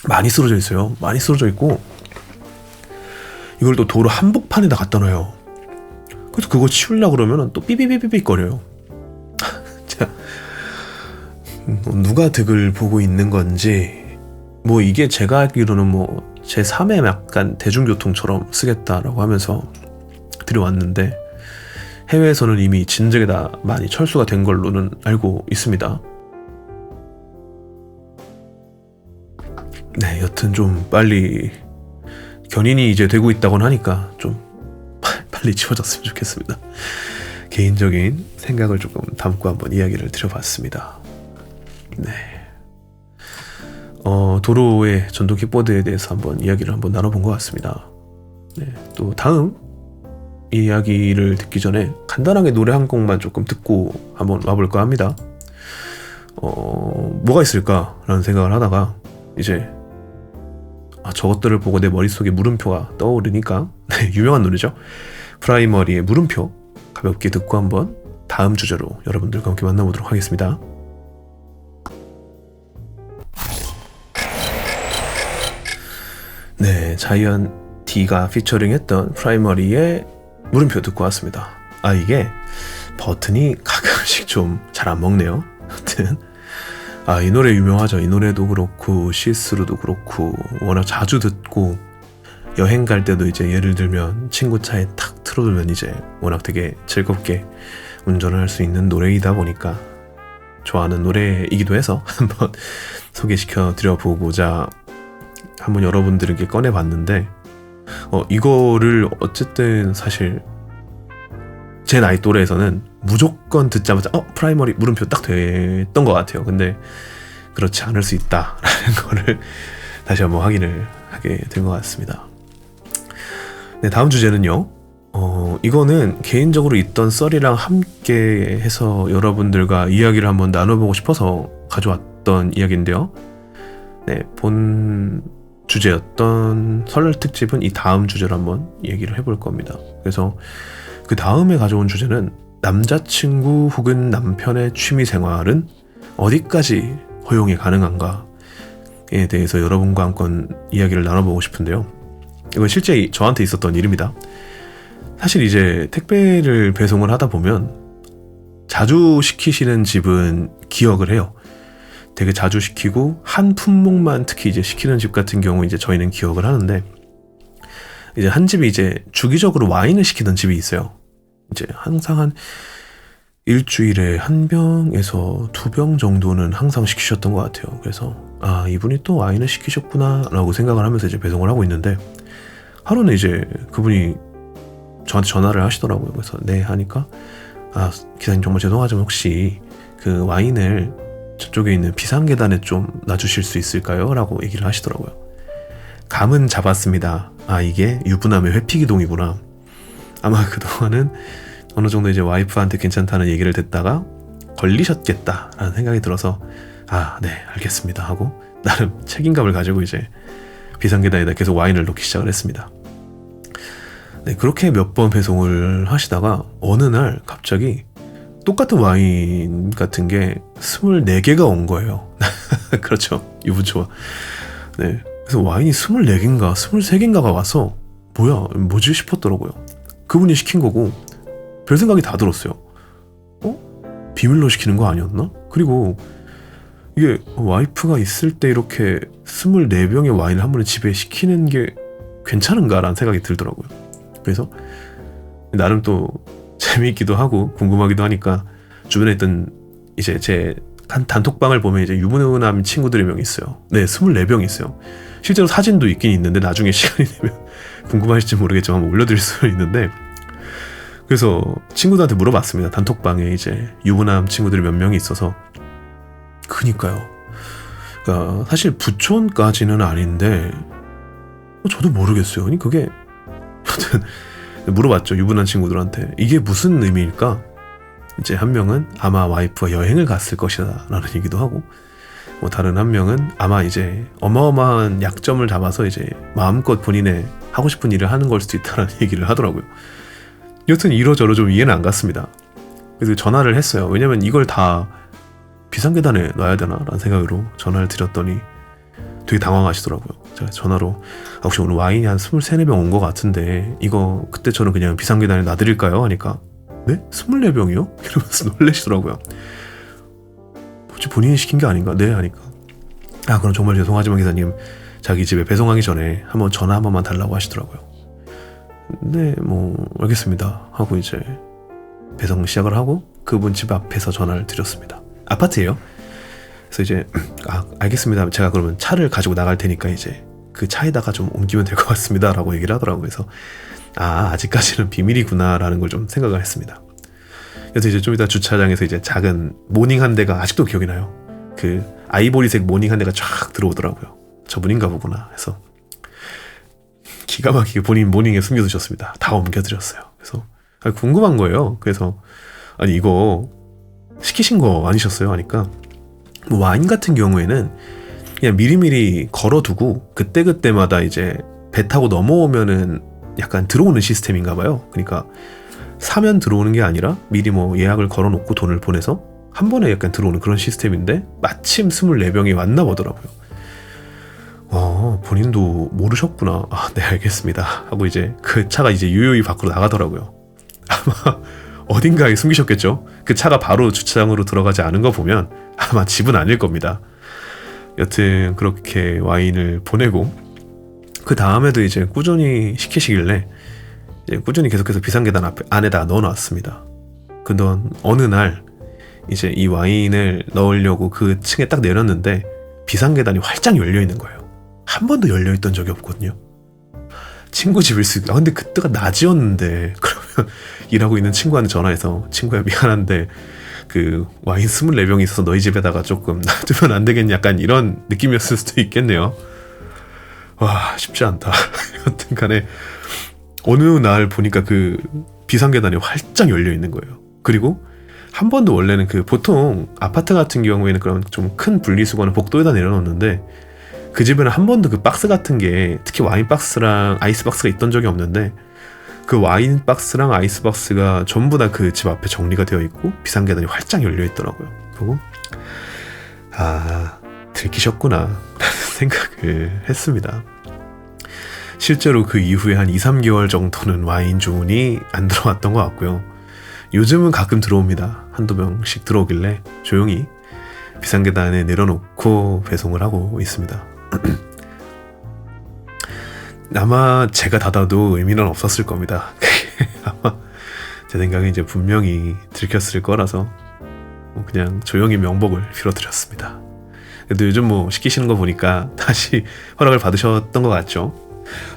많이 쓰러져 있어요. 많이 쓰러져 있고 이걸 또 도로 한복판에다 갖다 놔요. 그래서 그거 치우려고 그러면 또 삐삐삐삐삐 거려요. 누가 득을 보고 있는 건지, 뭐 이게 제가 알기로는 뭐 제3의 약간 대중교통처럼 쓰겠다라고 하면서 들여왔는데 해외에서는 이미 진작에 다 많이 철수가 된 걸로는 알고 있습니다. 네, 여튼 좀 빨리 견인이 이제 되고 있다고는 하니까 좀 빨리 지워졌으면 좋겠습니다. 개인적인 생각을 조금 담고 한번 이야기를 드려봤습니다. 네. 도로의 전동 킥보드에 대해서 한번 이야기를 한번 나눠본 것 같습니다. 네, 또 다음 이야기를 듣기 전에 간단하게 노래 한 곡만 조금 듣고 한번 와볼까 합니다. 뭐가 있을까라는 생각을 하다가 이제 저것들을 보고 내 머릿속에 물음표가 떠오르니까 유명한 노래죠. 프라이머리의 물음표 가볍게 듣고 한번 다음 주제로 여러분들과 함께 만나보도록 하겠습니다. 네, 자이언 D가 피처링했던 프라이머리의 물음표 듣고 왔습니다. 이게 버튼이 가끔씩 좀 잘 안 먹네요. 하여튼 이 노래 유명하죠. 이 노래도 그렇고 시스루도 그렇고 워낙 자주 듣고 여행 갈 때도 이제 예를 들면 친구 차에 탁 틀어두면 이제 워낙 되게 즐겁게 운전을 할 수 있는 노래이다 보니까 좋아하는 노래이기도 해서 한번 소개시켜 드려보고자 한번 여러분들에게 꺼내봤는데 이거를 어쨌든 사실 제 나이 또래에서는 무조건 듣자마자 프라이머리 물음표 딱 됐던 것 같아요. 근데 그렇지 않을 수 있다라는 거를 다시 한번 확인을 하게 된 것 같습니다. 네, 다음 주제는요. 이거는 개인적으로 있던 썰이랑 함께 해서 여러분들과 이야기를 한번 나눠보고 싶어서 가져왔던 이야기인데요. 네, 본 주제였던 설 특집은 이 다음 주제로 한번 얘기를 해볼 겁니다. 그래서 그 다음에 가져온 주제는 남자친구 혹은 남편의 취미생활은 어디까지 허용이 가능한가에 대해서 여러분과 한번 이야기를 나눠보고 싶은데요. 이건 실제 저한테 있었던 일입니다. 사실 이제 택배를 배송을 하다 보면 자주 시키시는 집은 기억을 해요. 되게 자주 시키고 한 품목만 특히 이제 시키는 집 같은 경우 이제 저희는 기억을 하는데, 이제 한 집이 이제 주기적으로 와인을 시키던 집이 있어요. 이제 항상 한 일주일에 1병에서 2병 정도는 항상 시키셨던 것 같아요. 그래서 이분이 또 와인을 시키셨구나 라고 생각을 하면서 이제 배송을 하고 있는데, 하루는 이제 그분이 저한테 전화를 하시더라고요. 그래서 네 하니까 기사님 정말 죄송하지만 혹시 그 와인을 저쪽에 있는 비상계단에 좀 놔주실 수 있을까요? 라고 얘기를 하시더라고요. 감은 잡았습니다. 이게 유부남의 회피기동이구나. 아마 그동안은 어느 정도 이제 와이프한테 괜찮다는 얘기를 듣다가 걸리셨겠다라는 생각이 들어서 네 알겠습니다 하고 나름 책임감을 가지고 이제 비상계단에다 계속 와인을 넣기 시작을 했습니다. 네, 그렇게 몇 번 배송을 하시다가 어느 날 갑자기 똑같은 와인 같은 게 24개가 온 거예요. 그렇죠. 유부초와. 네. 그래서 와인이 24개인가 23개인가가 와서 뭐지 싶었더라고요. 그분이 시킨 거고 별 생각이 다 들었어요. 비밀로 시키는 거 아니었나? 그리고 이게 와이프가 있을 때 이렇게 24병의 와인을 한 번에 집에 시키는 게 괜찮은가라는 생각이 들더라고요. 그래서 나름 또 재미있기도 하고 궁금하기도 하니까 주변에 있던 이제 제 단톡방을 보면 이제 유부남 친구들이 몇 명 있어요. 네, 24병이 있어요. 실제로 사진도 있긴 있는데 나중에 시간이 되면 궁금하실지 모르겠지만 한번 올려드릴 수 있는데, 그래서 친구들한테 물어봤습니다. 단톡방에 이제 유부남 친구들이 몇 명이 있어서. 그니까요. 그러니까 사실 부촌까지는 아닌데 저도 모르겠어요. 아니 그게 하여튼 물어봤죠. 유부남 친구들한테 이게 무슨 의미일까? 이제 한 명은 아마 와이프가 여행을 갔을 것이다 라는 얘기도 하고, 다른 한 명은 아마 이제 어마어마한 약점을 잡아서 이제 마음껏 본인의 하고 싶은 일을 하는 걸 수도 있다라는 얘기를 하더라고요. 여튼 이러저러 좀 이해는 안 갔습니다. 그래서 전화를 했어요. 왜냐면 이걸 다 비상계단에 놔야 되나 라는 생각으로 전화를 드렸더니 되게 당황하시더라고요. 제가 전화로 혹시 오늘 와인이 한 23~24병 온 것 같은데 이거 그때처럼 그냥 비상계단에 놔드릴까요? 하니까 네? 24병이요? 이러면서 놀라시더라고요. 혹시 본인이 시킨 게 아닌가? 네 하니까 그럼 정말 죄송하지만 기사님 자기 집에 배송하기 전에 한번 전화 한 번만 달라고 하시더라고요. 네 알겠습니다 하고 이제 배송 시작을 하고 그분 집 앞에서 전화를 드렸습니다. 아파트예요. 그래서 이제 알겠습니다. 제가 그러면 차를 가지고 나갈 테니까 이제 그 차에다가 좀 옮기면 될 것 같습니다 라고 얘기를 하더라고요. 그래서 아직까지는 비밀이구나 라는 걸 좀 생각을 했습니다. 그래서 이제 좀 이따 주차장에서 이제 작은 모닝 한 대가 아직도 기억이 나요. 그 아이보리색 모닝 한 대가 쫙 들어오더라고요. 저분인가 보구나 해서 기가 막히게 본인 모닝에 숨겨두셨습니다. 다 옮겨드렸어요. 그래서 궁금한 거예요. 그래서 이거 시키신 거 아니셨어요? 하니까 와인 같은 경우에는 그냥 미리미리 걸어두고 그때그때마다 이제 배 타고 넘어오면은 약간 들어오는 시스템인가 봐요. 그러니까 사면 들어오는 게 아니라 미리 예약을 걸어놓고 돈을 보내서 한 번에 약간 들어오는 그런 시스템인데 마침 24병이 왔나 보더라고요. 본인도 모르셨구나. 네 알겠습니다 하고 이제 그 차가 이제 유유히 밖으로 나가더라고요. 아마 어딘가에 숨기셨겠죠. 그 차가 바로 주차장으로 들어가지 않은 거 보면 아마 집은 아닐 겁니다. 여튼 그렇게 와인을 보내고 그 다음에도 이제 꾸준히 시키시길래 이제 꾸준히 계속해서 비상계단 안에다 넣어놨습니다. 그던 어느 날 이제 이 와인을 넣으려고 그 층에 딱 내렸는데 비상계단이 활짝 열려 있는 거예요. 한 번도 열려 있던 적이 없거든요. 친구 집일 수 있고, 근데 그때가 낮이었는데 그러면 일하고 있는 친구한테 전화해서 친구야 미안한데 그 와인 24병이 있어서 너희 집에다가 조금 놔두면 안 되겠냐, 약간 이런 느낌이었을 수도 있겠네요. 와, 쉽지 않다. 여튼 간에 어느 날 보니까 그 비상계단이 활짝 열려 있는 거예요. 그리고 한 번도 원래는 그 보통 아파트 같은 경우에는 그런 좀 큰 분리수거는 복도에다 내려놓는데 그 집에는 한 번도 그 박스 같은 게 특히 와인 박스랑 아이스 박스가 있던 적이 없는데 그 와인 박스랑 아이스 박스가 전부 다 그 집 앞에 정리가 되어 있고 비상계단이 활짝 열려 있더라고요. 그리고 아, 들키셨구나 라는 생각을 했습니다. 실제로 그 이후에 한 2-3개월 정도는 와인 주문이 안 들어왔던 것 같고요. 요즘은 가끔 들어옵니다. 한두 병씩 들어오길래 조용히 비상계단에 내려놓고 배송을 하고 있습니다. 아마 제가 닫아도 의미는 없었을 겁니다. 아마 제 생각에 이제 분명히 들켰을 거라서 그냥 조용히 명복을 빌어드렸습니다. 그래도 요즘 뭐 시키시는 거 보니까 다시 허락을 받으셨던 것 같죠?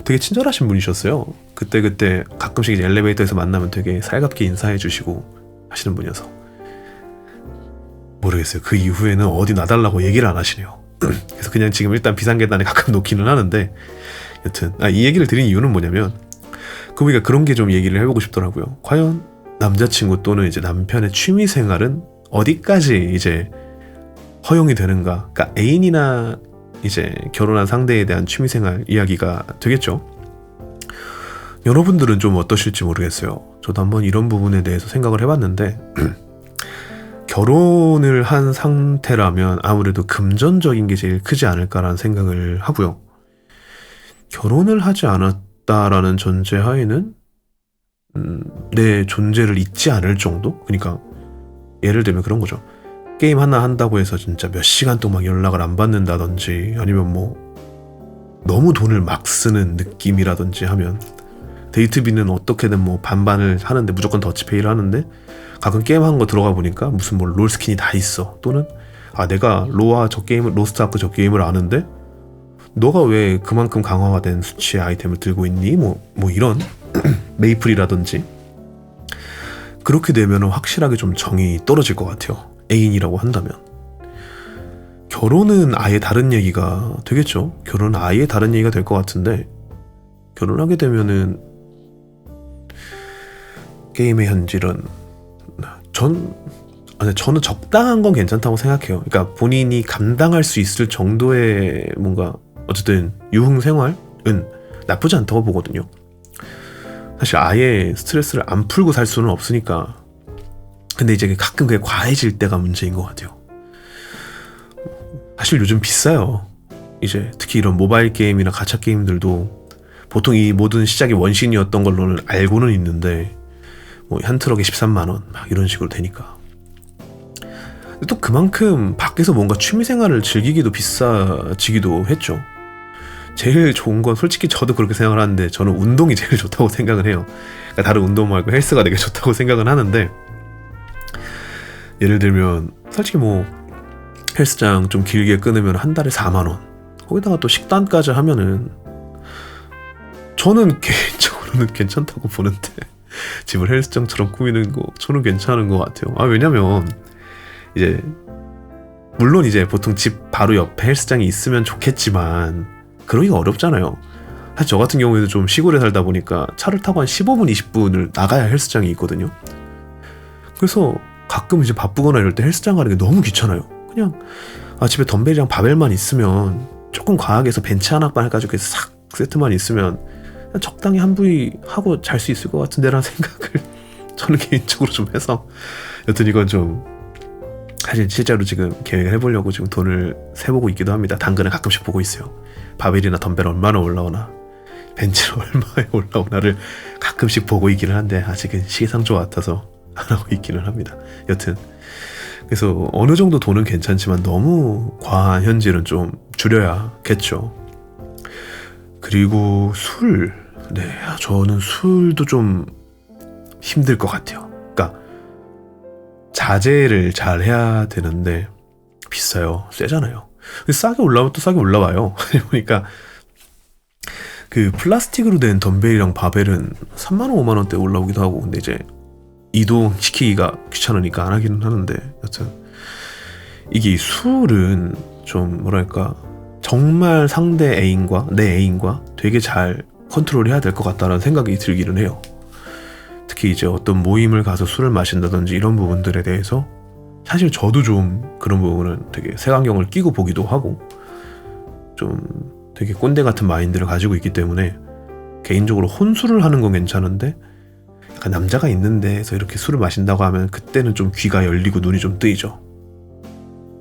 되게 친절하신 분이셨어요. 그때 가끔씩 이제 엘리베이터에서 만나면 되게 살갑게 인사해 주시고 하시는 분이어서 모르겠어요. 그 이후에는 어디 놔달라고 얘기를 안 하시네요. 그래서 그냥 지금 일단 비상계단에 가끔 놓기는 하는데 여튼 이 얘기를 드린 이유는 뭐냐면 그러니까 그런 게 좀 얘기를 해보고 싶더라고요. 과연 남자친구 또는 이제 남편의 취미생활은 어디까지 이제 허용이 되는가? 그러니까 애인이나 이제 결혼한 상대에 대한 취미생활 이야기가 되겠죠. 여러분들은 좀 어떠실지 모르겠어요. 저도 한번 이런 부분에 대해서 생각을 해봤는데 결혼을 한 상태라면 아무래도 금전적인 게 제일 크지 않을까라는 생각을 하고요. 결혼을 하지 않았다라는 전제하에는 내 존재를 잊지 않을 정도? 그러니까 예를 들면 그런 거죠. 게임 하나 한다고 해서 진짜 몇 시간 동안 연락을 안 받는다든지 아니면 뭐 너무 돈을 막 쓰는 느낌이라든지 하면 데이트비는 어떻게든 뭐 반반을 하는데 무조건 더치페이를 하는데 가끔 게임 하는 거 들어가 보니까 무슨 뭐 롤 스킨이 다 있어. 또는 내가 로아 저 게임을 로스트아크 저 게임을 아는데 너가 왜 그만큼 강화가 된 수치의 아이템을 들고 있니? 뭐 이런 메이플이라든지 그렇게 되면 확실하게 좀 정이 떨어질 것 같아요. 애인이라고 한다면. 결혼은 아예 다른 얘기가 되겠죠. 결혼은 아예 다른 얘기가 될 것 같은데 결혼하게 되면은 게임의 현질은 저는 적당한 건 괜찮다고 생각해요. 그러니까 본인이 감당할 수 있을 정도의 뭔가 어쨌든 유흥 생활은 나쁘지 않다고 보거든요. 사실 아예 스트레스를 안 풀고 살 수는 없으니까. 근데 이제 가끔 그게 과해질 때가 문제인 것 같아요. 사실 요즘 비싸요. 이제 특히 이런 모바일 게임이나 가챠 게임들도 보통 이 모든 시작이 원신이었던 걸로는 알고는 있는데 뭐 한 트럭에 13만 원 막 이런 식으로 되니까. 근데 또 그만큼 밖에서 뭔가 취미생활을 즐기기도 비싸지기도 했죠. 제일 좋은 건 솔직히 저도 그렇게 생각을 하는데 저는 운동이 제일 좋다고 생각을 해요. 그러니까 다른 운동 말고 헬스가 되게 좋다고 생각은 하는데 예를 들면 솔직히 뭐 헬스장 좀 길게 끊으면 한 달에 4만 원 거기다가 또 식단까지 하면은 저는 개인적으로는 괜찮다고 보는데 집을 헬스장처럼 꾸미는 거 저는 괜찮은 것 같아요. 왜냐면 이제 물론 이제 보통 집 바로 옆에 헬스장이 있으면 좋겠지만 그러기가 어렵잖아요. 사실 저 같은 경우에도 좀 시골에 살다 보니까 차를 타고 한 15분 20분을 나가야 헬스장이 있거든요. 그래서 가끔 이제 바쁘거나 이럴 때 헬스장 가는 게 너무 귀찮아요. 그냥 집에 덤벨이랑 바벨만 있으면 조금 과하게 해서 벤치 하나 해가지고 싹 세트만 있으면 적당히 한 부위 하고 잘 수 있을 것 같은데 라는 생각을 저는 개인적으로 좀 해서 여튼 이건 좀 사실 실제로 지금 계획을 해보려고 지금 돈을 세보고 있기도 합니다. 당근을 가끔씩 보고 있어요. 바벨이나 덤벨 얼마나 올라오나 벤치는 얼마에 올라오나를 가끔씩 보고 있기는 한데 아직은 시기상조 같아서 안 하고 있기는 합니다. 여튼 그래서 어느 정도 돈은 괜찮지만 너무 과한 현질은 좀 줄여야겠죠. 그리고 술, 네, 저는 술도 좀 힘들 것 같아요. 그러니까 자제를 잘 해야 되는데 비싸요, 세잖아요. 싸게 올라오면 또 싸게 올라와요. 보니까 그 플라스틱으로 된 덤벨이랑 바벨은 3만 원, 5만 원대 올라오기도 하고, 근데 이제 이동시키기가 귀찮으니까 안 하기는 하는데, 여튼 이게 술은 좀 뭐랄까 정말 상대 애인과 내 애인과 되게 잘 컨트롤해야 될 것 같다라는 생각이 들기는 해요. 특히 이제 어떤 모임을 가서 술을 마신다든지 이런 부분들에 대해서 사실 저도 좀 그런 부분은 되게 색안경을 끼고 보기도 하고 좀 되게 꼰대 같은 마인드를 가지고 있기 때문에 개인적으로 혼술을 하는 건 괜찮은데 약간 남자가 있는 데에서 이렇게 술을 마신다고 하면 그때는 좀 귀가 열리고 눈이 좀 뜨이죠.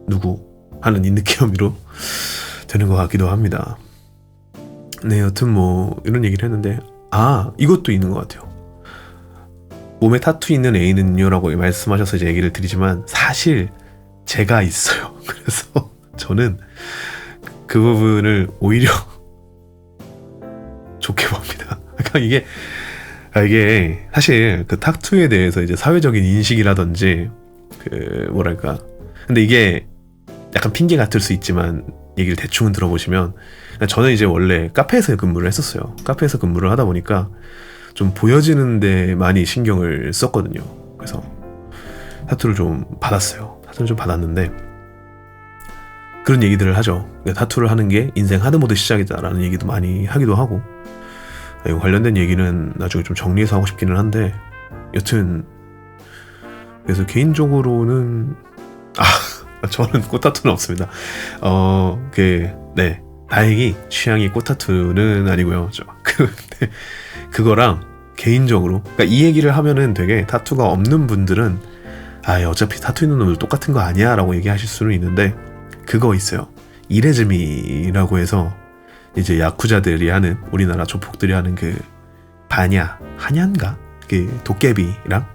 누구 하는 이 느낌으로 되는 것 같기도 합니다. 네, 여튼 뭐 이런 얘기를 했는데 이것도 있는 것 같아요. 몸에 타투 있는 애인은요 라고 말씀하셔서 이제 얘기를 드리지만 사실 제가 있어요. 그래서 저는 그 부분을 오히려 좋게 봅니다. 그러니까 이게 사실 그 타투에 대해서 이제 사회적인 인식이라든지 그 뭐랄까, 근데 이게 약간 핑계 같을 수 있지만 얘기를 대충은 들어보시면, 저는 이제 원래 카페에서 근무를 했었어요. 카페에서 근무를 하다 보니까 좀 보여지는데 많이 신경을 썼거든요. 그래서 타투를 좀 받았어요. 타투를 좀 받았는데 그런 얘기들을 하죠. 타투를 하는 게 인생 하드모드 시작이다라는 얘기도 많이 하기도 하고, 관련된 얘기는 나중에 좀 정리해서 하고 싶기는 한데, 여튼 그래서 개인적으로는 저는 꽃타투는 없습니다. 네, 다행히 취향이 꽃타투는 아니고요. 그거랑 개인적으로, 그러니까 이 얘기를 하면은 되게 타투가 없는 분들은 어차피 타투 있는 놈들 똑같은 거 아니야 라고 얘기하실 수는 있는데, 그거 있어요. 이레즈미라고 해서 이제 야쿠자들이 하는, 우리나라 조폭들이 하는 그 한야인가? 그 도깨비랑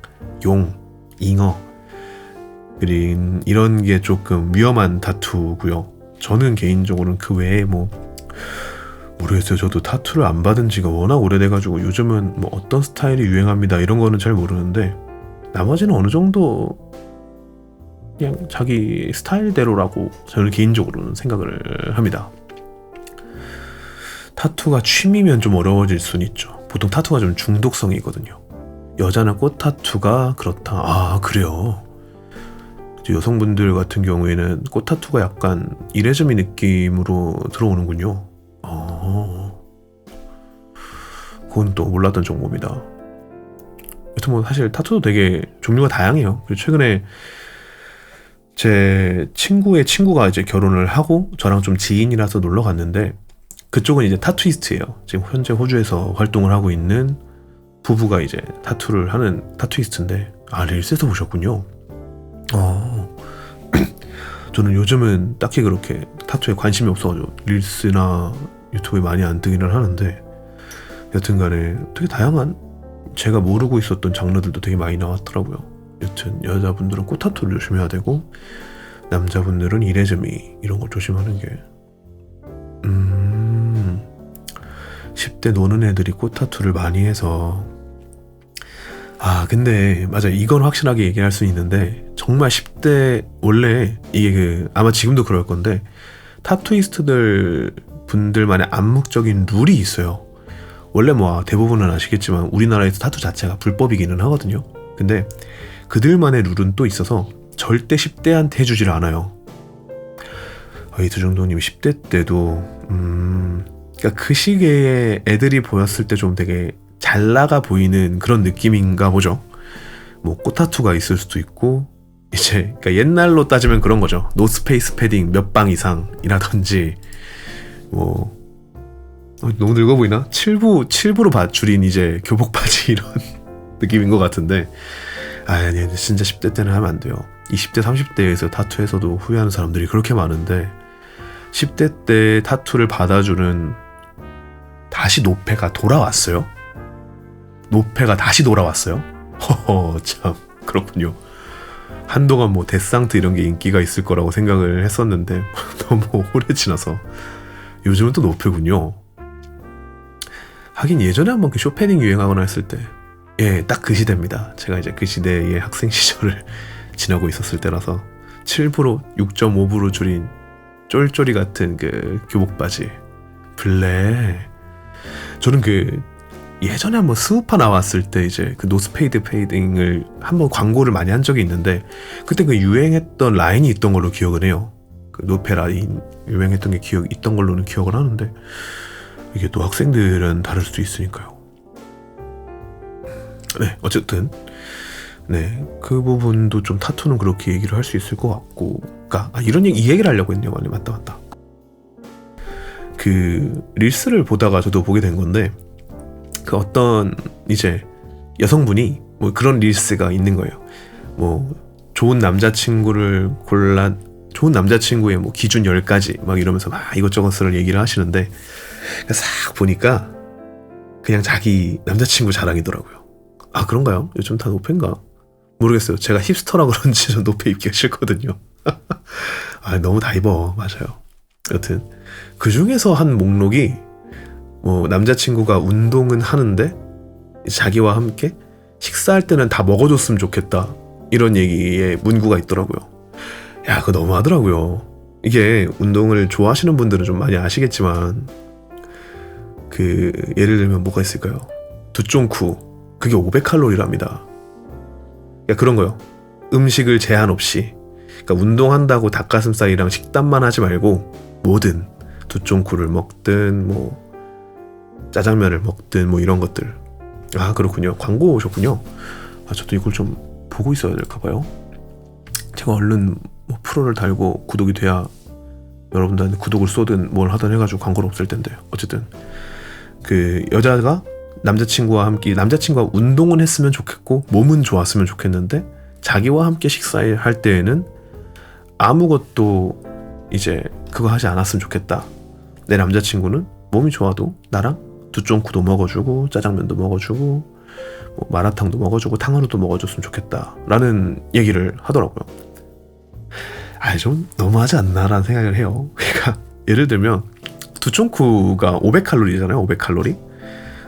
용, 잉어 그린 이런 게 조금 위험한 타투고요. 저는 개인적으로는 그 외에 모르겠어요. 저도 타투를 안 받은 지가 워낙 오래돼가지고 요즘은 뭐 어떤 스타일이 유행합니다 이런 거는 잘 모르는데, 나머지는 어느 정도 그냥 자기 스타일대로라고 저는 개인적으로는 생각을 합니다. 타투가 취미면 좀 어려워질 수는 있죠. 보통 타투가 좀 중독성이 있거든요. 여자는 꽃 타투가 그렇다. 그래요. 여성분들 같은 경우에는 꽃 타투가 약간 이레즈미 느낌으로 들어오는군요. 그건 또 몰랐던 정보입니다. 여튼 뭐 사실 타투도 되게 종류가 다양해요. 그리고 최근에 제 친구의 친구가 이제 결혼을 하고 저랑 좀 지인이라서 놀러 갔는데, 그쪽은 이제 타투이스트예요. 지금 현재 호주에서 활동을 하고 있는 부부가 이제 타투를 하는 타투이스트인데, 릴스에서 보셨군요. 저는 요즘은 딱히 그렇게 타투에 관심이 없어가지고 릴스나 유튜브에 많이 안 뜨기는 하는데, 여튼간에 되게 다양한, 제가 모르고 있었던 장르들도 되게 많이 나왔더라고요. 여튼 여자분들은 꽃 타투를 조심해야 되고, 남자분들은 이레즈미 이런 거 조심하는 게 10대 노는 애들이 꽃 타투를 많이 해서, 근데 맞아요. 이건 확실하게 얘기할 수 있는데, 정말 10대 원래 이게 아마 지금도 그럴 건데, 타투이스트들 분들만의 암묵적인 룰이 있어요. 원래 대부분은 아시겠지만 우리나라에서 타투 자체가 불법이기는 하거든요. 근데 그들만의 룰은 또 있어서 절대 10대한테 해주질 않아요. 이두정도님 10대 때도 그러니까 그 시기에 애들이 보였을 때 좀 되게 잘 나가 보이는 그런 느낌인가 보죠. 꽃타투가 있을 수도 있고, 이제 그러니까 옛날로 따지면 그런 거죠. 노스페이스 패딩 몇 방 이상이라든지, 너무 늙어 보이나? 7부로 받줄인 이제 교복 바지 이런 느낌인 것 같은데, 아니 진짜 10대 때는 하면 안 돼요. 20대 30대에서 타투에서도 후회하는 사람들이 그렇게 많은데, 10대 때 타투를 받아주는 다시 노페가 돌아왔어요? 노페가 다시 돌아왔어요? 허허, 참. 그렇군요. 한동안 뭐 데스상트 이런 게 인기가 있을 거라고 생각을 했었는데 너무 오래 지나서 요즘은 또 노페군요. 하긴 예전에 한번 그 쇼패딩 유행하거나 했을 때, 예, 딱 그 시대입니다. 제가 이제 그 시대의 학생 시절을 지나고 있었을 때라서 7% 6.5% 줄인 쫄쫄이 같은 그 교복 바지 블랙. 저는 그 예전에 한번 스우파 나왔을 때 이제 그 노스페이드 패딩을 한번 광고를 많이 한 적이 있는데, 그때 그 유행했던 라인이 있던 걸로 기억을 해요. 그 노페 라인 유행했던 게 있던 걸로는 기억을 하는데, 이게 또 학생들은 다를 수도 있으니까요. 네, 어쨌든 네, 그 부분도 좀 타투는 그렇게 얘기를 할 수 있을 것 같고, 그러니까 이 얘기를 하려고 했네요. 맞다. 그 릴스를 보다가 저도 보게 된 건데, 그 어떤 이제 여성분이 뭐 그런 릴스가 있는 거예요. 뭐 좋은 남자친구의 뭐 기준 10가지 막 이러면서 막 이것저것을 얘기를 하시는데, 싹 보니까 그냥 자기 남자친구 자랑이더라고요. 아, 그런가요? 요즘 다 노페인가? 모르겠어요. 제가 힙스터라 그런지 저 노페 입기가 싫거든요. 아, 너무 다 입어. 맞아요. 여튼 그 중에서 한 목록이 뭐 남자친구가 운동은 하는데 자기와 함께 식사할 때는 다 먹어줬으면 좋겠다, 이런 얘기에 문구가 있더라고요. 야, 그거 너무하더라고요. 이게 운동을 좋아하시는 분들은 좀 많이 아시겠지만, 그 예를 들면 뭐가 있을까요? 두쫑쿠, 그게 500칼로리랍니다. 그러니까 그런 거요. 음식을 제한 없이, 그러니까 운동한다고 닭가슴살이랑 식단만 하지 말고 뭐든 두쫑쿠를 먹든 뭐 짜장면을 먹든 뭐 이런 것들. 아, 그렇군요. 광고 오셨군요. 아, 저도 이걸 좀 보고 있어야 될까봐요. 제가 얼른 뭐 프로를 달고 구독이 돼야 여러분들한테 구독을 쏘든 뭘 하든 해가지고 광고를 없앨 텐데, 어쨌든 그 여자가 남자친구와 운동은 했으면 좋겠고 몸은 좋았으면 좋겠는데, 자기와 함께 식사할 때에는 아무것도 이제 그거 하지 않았으면 좋겠다. 내 남자친구는 몸이 좋아도 나랑 두쫑쿠도 먹어주고 짜장면도 먹어주고 뭐 마라탕도 먹어주고 탕후루도 먹어줬으면 좋겠다 라는 얘기를 하더라고요. 아, 좀 너무하지 않나라는 생각을 해요. 그러니까 예를 들면 두쫑쿠가 500칼로리잖아요. 500칼로리.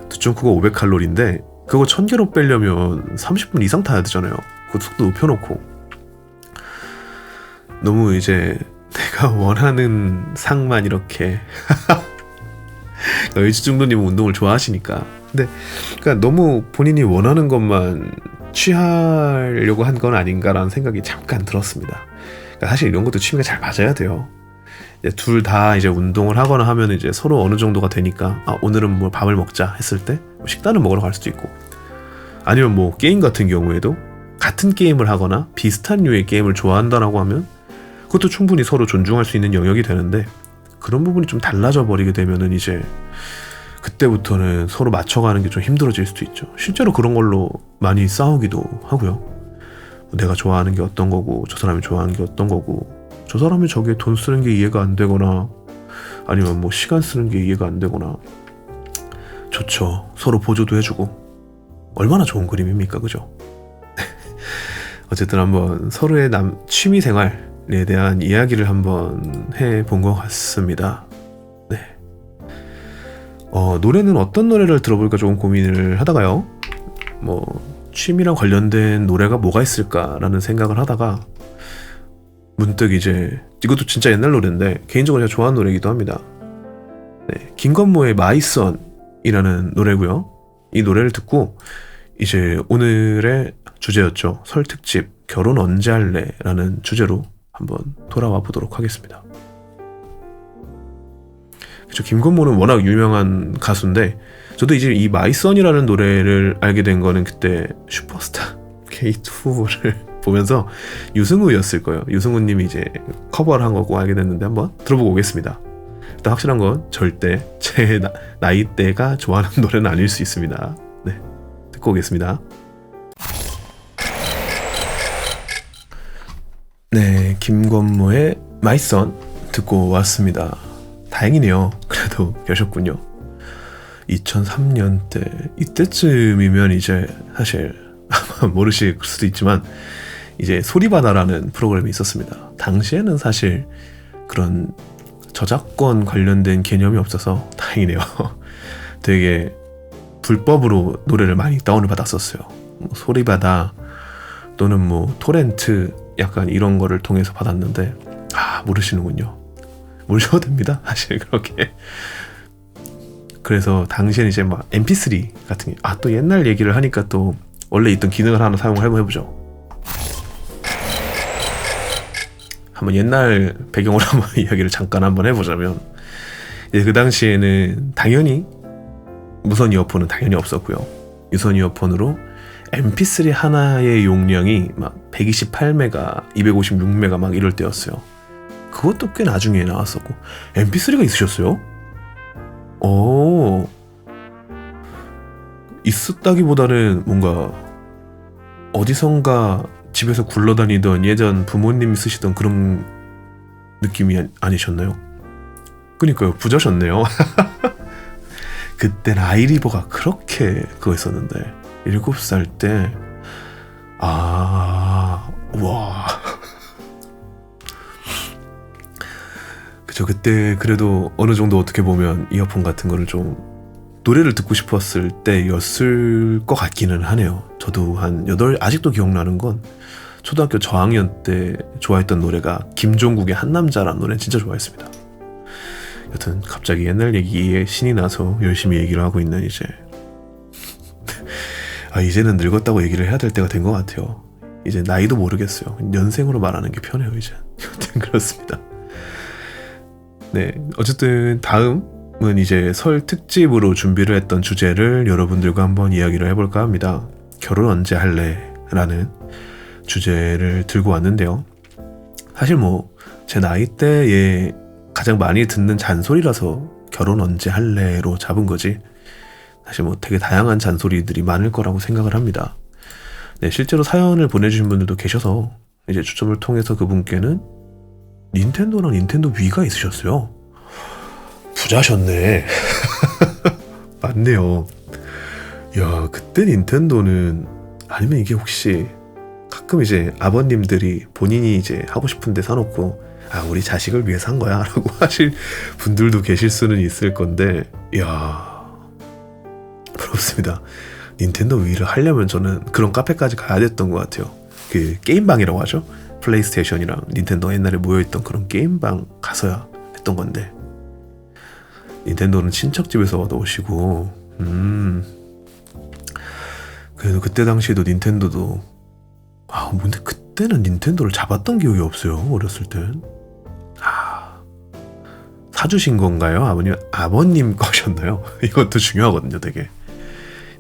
두쫑쿠가 500칼로리인데 그거 1000개로 빼려면 30분 이상 타야 되잖아요. 그 속도 높여놓고. 너무 이제 내가 원하는 상만 이렇게 의지중도님은 운동을 좋아하시니까. 근데 그러니까 너무 본인이 원하는 것만 취하려고 한 건 아닌가라는 생각이 잠깐 들었습니다. 그러니까 사실 이런 것도 취미가 잘 맞아야 돼요. 둘 다 이제 운동을 하거나 하면 이제 서로 어느 정도가 되니까, 아, 오늘은 뭐 밥을 먹자 했을 때 식단을 먹으러 갈 수도 있고, 아니면 뭐 게임 같은 경우에도 같은 게임을 하거나 비슷한 류의 게임을 좋아한다라고 하면 그것도 충분히 서로 존중할 수 있는 영역이 되는데, 그런 부분이 좀 달라져 버리게 되면은 이제 그때부터는 서로 맞춰가는 게 좀 힘들어질 수도 있죠. 실제로 그런 걸로 많이 싸우기도 하고요. 내가 좋아하는 게 어떤 거고 저 사람이 좋아하는 게 어떤 거고, 저 사람이 저기에 돈 쓰는 게 이해가 안 되거나 아니면 뭐 시간 쓰는 게 이해가 안 되거나. 좋죠. 서로 보조도 해주고 얼마나 좋은 그림입니까, 그죠? 어쨌든 한번 서로의 취미 생활에 대한 이야기를 한번 해본 것 같습니다. 네. 노래는 어떤 노래를 들어볼까 조금 고민을 하다가요, 뭐 취미랑 관련된 노래가 뭐가 있을까라는 생각을 하다가 문득 이제, 이것도 진짜 옛날 노래인데 개인적으로 제가 좋아하는 노래이기도 합니다. 네, 김건모의 마이썬이라는 노래고요. 이 노래를 듣고 이제 오늘의 주제였죠. 설 특집 결혼 언제 할래? 라는 주제로 한번 돌아와 보도록 하겠습니다. 그렇죠. 김건모는 워낙 유명한 가수인데, 저도 이제 이 마이썬이라는 노래를 알게 된 거는 그때 슈퍼스타 K2를 보면서 유승우였을 거예요. 유승우님이 이제 커버를 한 거고 알게 됐는데 한번 들어보고 오겠습니다. 일단 확실한 건 절대 제 나이대가 좋아하는 노래는 아닐 수 있습니다. 네, 듣고 오겠습니다. 네, 김건모의 마이썬 듣고 왔습니다. 다행이네요. 그래도 계셨군요. 2003년 때 이때쯤이면 이제 사실 아마 모르실 수도 있지만 이제 소리바다라는 프로그램이 있었습니다. 당시에는 사실 그런 저작권 관련된 개념이 없어서 다행이네요. 되게 불법으로 노래를 많이 다운을 받았었어요. 뭐 소리바다 또는 뭐 토렌트 약간 이런 거를 통해서 받았는데 모르시는군요. 모르셔도 됩니다. 사실 그렇게. 그래서 당시에는 이제 막 MP3 같은 게 또 옛날 얘기를 하니까 또 원래 있던 기능을 하나 사용을 한번 해보죠. 한번 옛날 배경으로 한번 이야기를 잠깐 한번 해보자면 이제 그 당시에는 당연히 무선 이어폰은 당연히 없었고요. 유선 이어폰으로 MP3 하나의 용량이 막 128메가, 256메가 막 이럴 때였어요. 그것도 꽤 나중에 나왔었고. MP3가 있으셨어요? 있었다기보다는 뭔가 어디선가 집에서 굴러다니던 예전 부모님이 쓰시던 그런 느낌이 아니셨나요? 그니까요, 부자셨네요. 그때는 아이리버가 그렇게 그거 있었는데 7살 때 우와. 그쵸. 그때 그래도 어느 정도 어떻게 보면 이어폰 같은 거를 좀 노래를 듣고 싶었을 때였을 것 같기는 하네요. 저도 아직도 기억나는 건 초등학교 저학년 때 좋아했던 노래가 김종국의 한남자라는 노래 진짜 좋아했습니다. 여튼 갑자기 옛날 얘기에 신이 나서 열심히 얘기를 하고 있는 이제 이제는 늙었다고 얘기를 해야 될 때가 된 것 같아요. 이제 나이도 모르겠어요. 연생으로 말하는 게 편해요 이제. 여튼 그렇습니다. 네, 어쨌든 다음은 이제 설 특집으로 준비를 했던 주제를 여러분들과 한번 이야기를 해볼까 합니다. 결혼 언제 할래? 라는 주제를 들고 왔는데요. 사실 뭐 제 나이대에 가장 많이 듣는 잔소리라서 결혼 언제 할래로 잡은 거지, 사실 뭐 되게 다양한 잔소리들이 많을 거라고 생각을 합니다. 네, 실제로 사연을 보내주신 분들도 계셔서 이제 추첨을 통해서 그분께는 닌텐도랑 닌텐도 위가 있으셨어요. 부자셨네. 맞네요. 야, 그때 닌텐도는, 아니면 이게 혹시 가끔 이제 아버님들이 본인이 이제 하고 싶은데 사놓고 우리 자식을 위해 산 거야 라고 하실 분들도 계실 수는 있을 건데, 이야, 부럽습니다. 닌텐도 위를 하려면 저는 그런 카페까지 가야 됐던 것 같아요. 그 게임방이라고 하죠. 플레이스테이션이랑 닌텐도가 옛날에 모여있던 그런 게임방 가서야 했던 건데, 닌텐도는 친척집에서 얻어오시고, 그래도 그때 당시에도 닌텐도도, 근데 그때는 닌텐도를 잡았던 기억이 없어요. 어렸을 땐. 사주신 건가요? 아버님 거셨나요? 이것도 중요하거든요, 되게.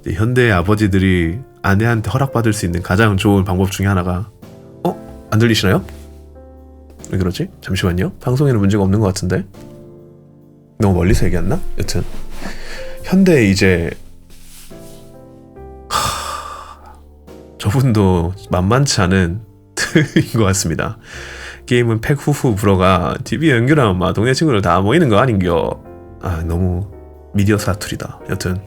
현대의 아버지들이 아내한테 허락받을 수 있는 가장 좋은 방법 중에 하나가, 안 들리시나요? 왜 그러지? 잠시만요. 방송에는 문제가 없는 것 같은데. 너무 멀리서 얘기했나? 여튼 현대 이제 저분도 만만치 않은 틀인 것 같습니다. 게임은 팩 후후 불어가 TV에 연결하면 막 동네 친구들 다 모이는 거 아닌겨. 너무 미디어 사투리다. 여튼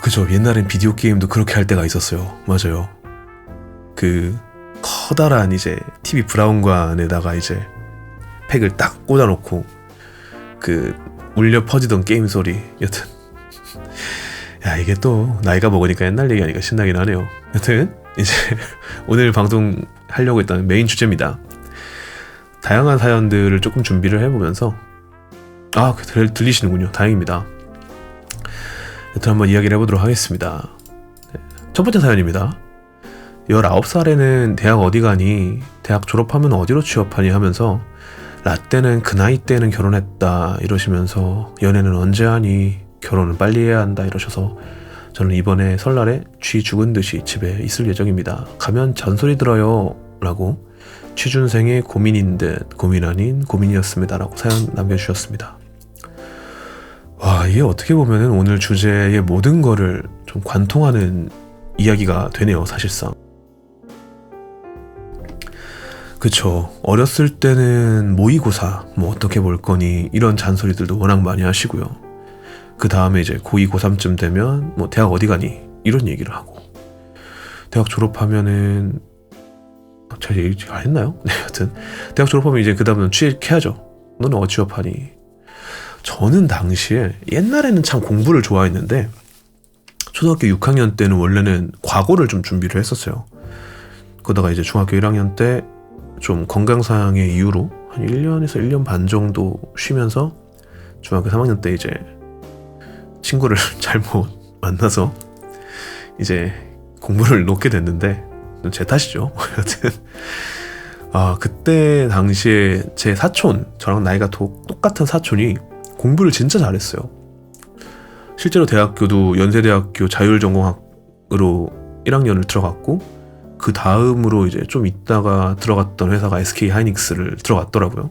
그죠. 옛날엔 비디오 게임도 그렇게 할 때가 있었어요. 맞아요. 그 커다란 이제 TV 브라운관에다가 이제 팩을 딱 꽂아놓고 그 울려 퍼지던 게임 소리. 여튼 이게 또 나이가 먹으니까 옛날 얘기하니까 신나긴 하네요. 여튼 이제 오늘 방송 하려고 했던 메인 주제입니다. 다양한 사연들을 조금 준비를 해보면서 들리시는군요. 다행입니다. 여튼 한번 이야기를 해보도록 하겠습니다. 첫 번째 사연입니다. 19살에는 대학 어디 가니? 대학 졸업하면 어디로 취업하니? 하면서 라떼는 그 나이 때는 결혼했다 이러시면서 연애는 언제 하니? 결혼은 빨리 해야 한다 이러셔서 저는 이번에 설날에 쥐 죽은 듯이 집에 있을 예정입니다. 가면 잔소리 들어요 라고 취준생의 고민인 듯 고민 아닌 고민이었습니다 라고 사연 남겨주셨습니다. 이게 어떻게 보면 오늘 주제의 모든 거를 좀 관통하는 이야기가 되네요. 사실상 그쵸. 어렸을 때는 모의고사 어떻게 볼 거니 이런 잔소리들도 워낙 많이 하시고요. 그 다음에 이제 고2 고3쯤 되면 대학 어디 가니 이런 얘기를 하고, 대학 졸업하면은 제가 얘기 잘 했나요? 네, 여튼 대학 졸업하면 이제 그 다음은 취직해야죠. 너는 어디 취업하니? 저는 당시에 옛날에는 참 공부를 좋아했는데 초등학교 6학년 때는 원래는 과거를 좀 준비를 했었어요. 그러다가 이제 중학교 1학년 때 좀 건강상의 이유로 한 1년에서 1년 반 정도 쉬면서 중학교 3학년 때 이제 친구를 잘못 만나서 이제 공부를 놓게 됐는데 제 탓이죠. 여튼 그때 당시에 제 사촌, 저랑 나이가 똑같은 사촌이 공부를 진짜 잘했어요. 실제로 대학교도 연세대학교 자율전공학으로 1학년을 들어갔고 그 다음으로 이제 좀 있다가 들어갔던 회사가 SK 하이닉스를 들어갔더라고요.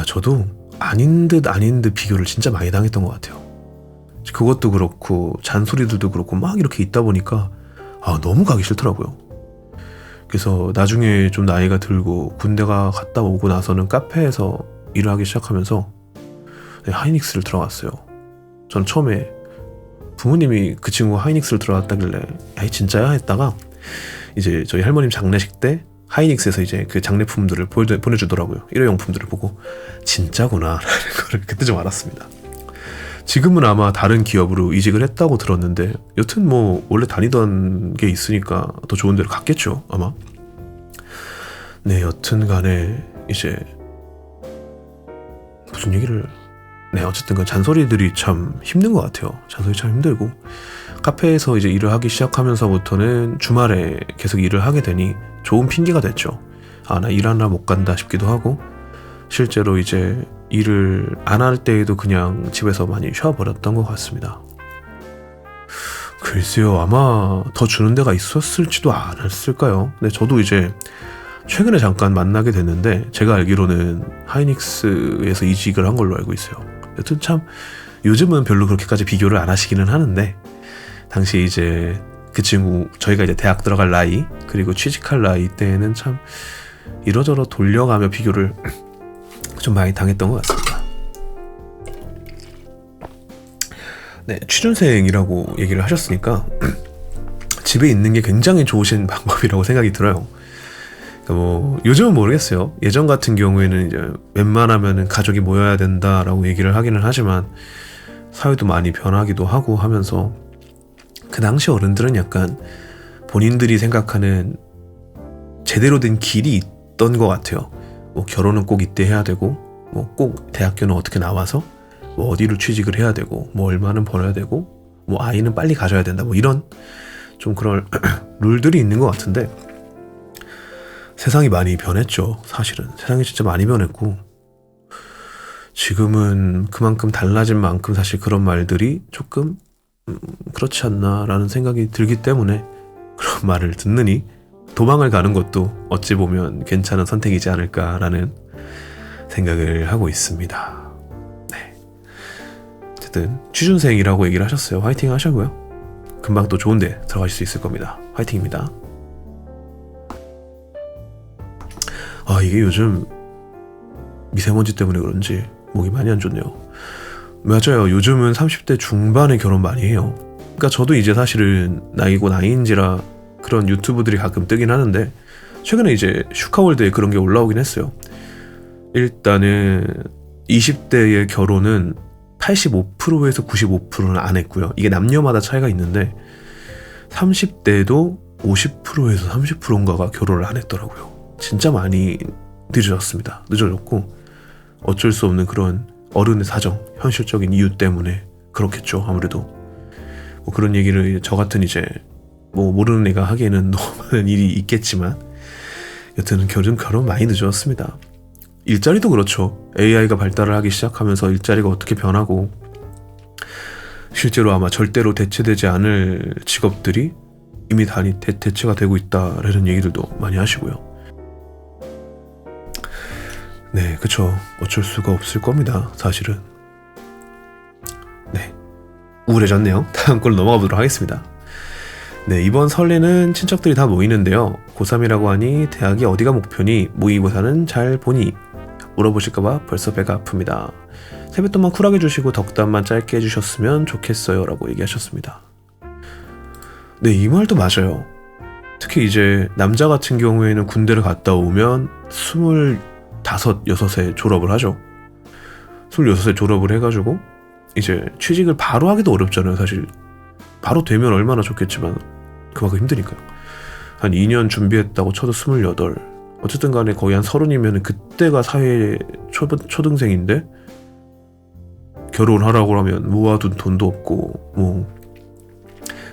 저도 아닌 듯 아닌 듯 비교를 진짜 많이 당했던 것 같아요. 그것도 그렇고 잔소리들도 그렇고 막 이렇게 있다 보니까 너무 가기 싫더라고요. 그래서 나중에 좀 나이가 들고 군대가 갔다 오고 나서는 카페에서 일을 하기 시작하면서 하이닉스를 들어갔어요. 저는 처음에 부모님이 그 친구가 하이닉스를 들어갔다길래 야이 진짜야? 했다가 이제 저희 할머님 장례식 때 하이닉스에서 이제 그 장례품들을 보내주더라고요. 일회용품들을 보고 진짜구나 라는 걸 그때 좀 알았습니다. 지금은 아마 다른 기업으로 이직을 했다고 들었는데 여튼 뭐 원래 다니던 게 있으니까 더 좋은 데로 갔겠죠 아마. 네, 여튼 간에 이제 무슨 얘기를 어쨌든 그 잔소리들이 참 힘든 것 같아요. 잔소리 참 힘들고 카페에서 이제 일을 하기 시작하면서부터는 주말에 계속 일을 하게 되니 좋은 핑계가 됐죠. 나 일하나 못 간다 싶기도 하고 실제로 이제 일을 안 할 때에도 그냥 집에서 많이 쉬어버렸던 것 같습니다. 글쎄요, 아마 더 주는 데가 있었을지도 않았을까요? 근데 저도 이제 최근에 잠깐 만나게 됐는데 제가 알기로는 하이닉스에서 이직을 한 걸로 알고 있어요. 여튼 참 요즘은 별로 그렇게까지 비교를 안 하시기는 하는데 당시 이제 그 친구 저희가 이제 대학 들어갈 나이 그리고 취직할 나이 때는 참 이러저러 돌려가며 비교를 좀 많이 당했던 것 같습니다. 네, 취준생이라고 얘기를 하셨으니까 집에 있는 게 굉장히 좋으신 방법이라고 생각이 들어요. 뭐 요즘은 모르겠어요. 예전 같은 경우에는 이제 웬만하면은 가족이 모여야 된다라고 얘기를 하기는 하지만 사회도 많이 변하기도 하고 하면서 그 당시 어른들은 약간 본인들이 생각하는 제대로 된 길이 있던 것 같아요. 뭐 결혼은 꼭 이때 해야 되고 뭐 꼭 대학교는 어떻게 나와서 뭐 어디를 취직을 해야 되고 뭐 얼마는 벌어야 되고 뭐 아이는 빨리 가져야 된다 뭐 이런 좀 그런 룰들이 있는 것 같은데 세상이 많이 변했죠. 사실은 세상이 진짜 많이 변했고 지금은 그만큼 달라진 만큼 사실 그런 말들이 조금 그렇지 않나라는 생각이 들기 때문에 그런 말을 듣느니 도망을 가는 것도 어찌 보면 괜찮은 선택이지 않을까라는 생각을 하고 있습니다. 네. 어쨌든 취준생이라고 얘기를 하셨어요. 화이팅 하시고요. 금방 또 좋은 데 들어가실 수 있을 겁니다. 화이팅입니다. 이게 요즘 미세먼지 때문에 그런지 목이 많이 안 좋네요. 맞아요. 요즘은 30대 중반에 결혼 많이 해요. 그러니까 저도 이제 사실은 나이고 나이인지라 그런 유튜브들이 가끔 뜨긴 하는데 최근에 이제 슈카월드에 그런 게 올라오긴 했어요. 일단은 20대의 결혼은 85%에서 95%는 안 했고요. 이게 남녀마다 차이가 있는데 30대도 50%에서 30%인가가 결혼을 안 했더라고요. 진짜 많이 늦어졌고 어쩔 수 없는 그런 어른의 사정, 현실적인 이유 때문에 그렇겠죠. 아무래도 뭐 그런 얘기를 저 같은 이제 뭐 모르는 애가 하기에는 너무 많은 일이 있겠지만 여튼 결혼 많이 늦어졌습니다. 일자리도 그렇죠. AI가 발달을 하기 시작하면서 일자리가 어떻게 변하고 실제로 아마 절대로 대체되지 않을 직업들이 이미 다 대체가 되고 있다라는 얘기들도 많이 하시고요. 네, 그쵸. 어쩔 수가 없을 겁니다. 사실은. 네, 우울해졌네요. 다음 걸로 넘어가 보도록 하겠습니다. 네, 이번 설레는 친척들이 다 모이는데요. 고3이라고 하니 대학이 어디가 목표니 모의고사는 잘 보니 물어보실까봐 벌써 배가 아픕니다. 세뱃돈만 쿨하게 주시고 덕담만 짧게 해주셨으면 좋겠어요 라고 얘기하셨습니다. 네, 이 말도 맞아요. 특히 이제 남자 같은 경우에는 군대를 갔다 오면 25, 6에 졸업을 하죠. 26에 졸업을 해가지고 이제 취직을 바로 하기도 어렵잖아요. 사실 바로 되면 얼마나 좋겠지만 그만큼 힘드니까요. 한 2년 준비했다고 쳐도 28. 어쨌든 간에 거의 한 30이면 그때가 사회 초등생인데 결혼하라고 하면 모아둔 돈도 없고 뭐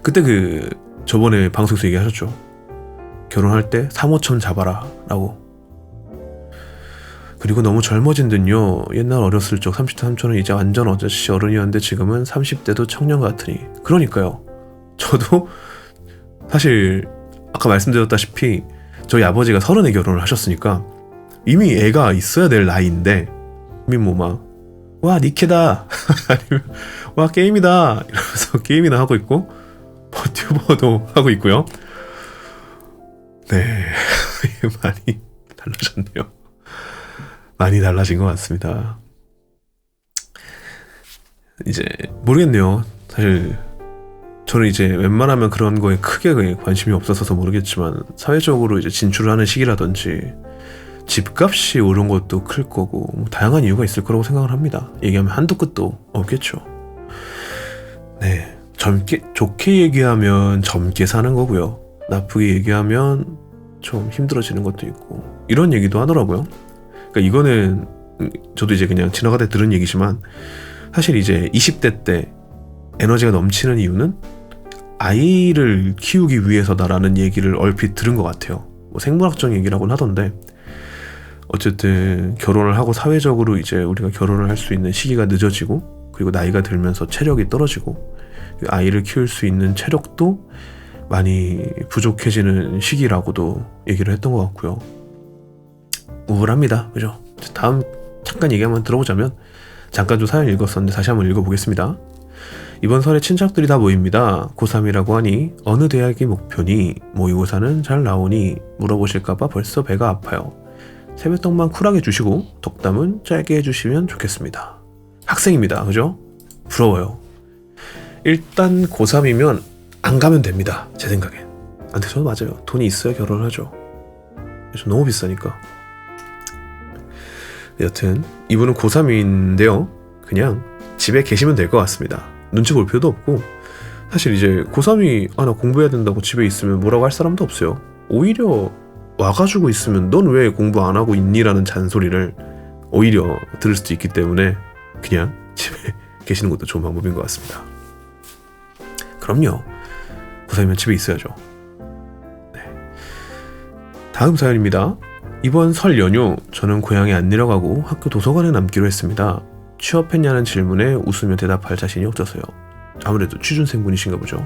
그때 저번에 방송에서 얘기하셨죠. 결혼할 때 3, 5천 잡아라 라고. 그리고 너무 젊어진 듯요. 옛날 어렸을 적 30대 3천은 이제 완전 어저씨 어른이었는데 지금은 30대도 청년 같으니. 그러니까요. 저도 사실 아까 말씀드렸다시피 저희 아버지가 30에 결혼을 하셨으니까 이미 애가 있어야 될 나이인데 이미 뭐 막 와 니케다 아니면 와 게임이다 이러면서 게임이나 하고 있고 버튜버도 하고 있고요. 네 많이 달라졌네요. 많이 달라진 것 같습니다. 이제 모르겠네요. 사실 저는 이제 웬만하면 그런 거에 크게 관심이 없어서 모르겠지만 사회적으로 이제 진출하는 시기라든지 집값이 오른 것도 클 거고 뭐 다양한 이유가 있을 거라고 생각을 합니다. 얘기하면 한도 끝도 없겠죠. 네, 좋게 얘기하면 젊게 사는 거고요. 나쁘게 얘기하면 좀 힘들어지는 것도 있고 이런 얘기도 하더라고요. 그러니까 이거는 저도 이제 그냥 지나가다 들은 얘기지만 사실 이제 20대 때 에너지가 넘치는 이유는 아이를 키우기 위해서다라는 얘기를 얼핏 들은 것 같아요. 뭐 생물학적 얘기라고는 하던데 어쨌든 결혼을 하고 사회적으로 이제 우리가 결혼을 할 수 있는 시기가 늦어지고 그리고 나이가 들면서 체력이 떨어지고 아이를 키울 수 있는 체력도 많이 부족해지는 시기라고도 얘기를 했던 것 같고요. 우울합니다. 그죠? 다음 잠깐 얘기 한번 들어보자면 잠깐 좀 사연 읽었었는데 다시 한번 읽어보겠습니다. 이번 설에 친척들이 다 모입니다. 고3이라고 하니 어느 대학이 목표니 모의고사는 잘 나오니 물어보실까봐 벌써 배가 아파요. 세뱃돈만 쿨하게 주시고 덕담은 짧게 해주시면 좋겠습니다. 학생입니다. 그죠? 부러워요. 일단 고3이면 안 가면 됩니다. 제 생각엔. 근데 저도 맞아요. 돈이 있어야 결혼을 하죠. 요즘 너무 비싸니까. 여튼 이분은 고3인데요. 그냥 집에 계시면 될 것 같습니다. 눈치 볼 필요도 없고 사실 이제 고3이 나 공부해야 된다고 집에 있으면 뭐라고 할 사람도 없어요. 오히려 와가지고 있으면 넌 왜 공부 안 하고 있니? 라는 잔소리를 오히려 들을 수도 있기 때문에 그냥 집에 계시는 것도 좋은 방법인 것 같습니다. 그럼요. 고3이면 집에 있어야죠. 네. 다음 사연입니다. 이번 설 연휴 저는 고향에 안 내려가고 학교 도서관에 남기로 했습니다. 취업했냐는 질문에 웃으며 대답할 자신이 없어서요. 아무래도 취준생분이신가 보죠.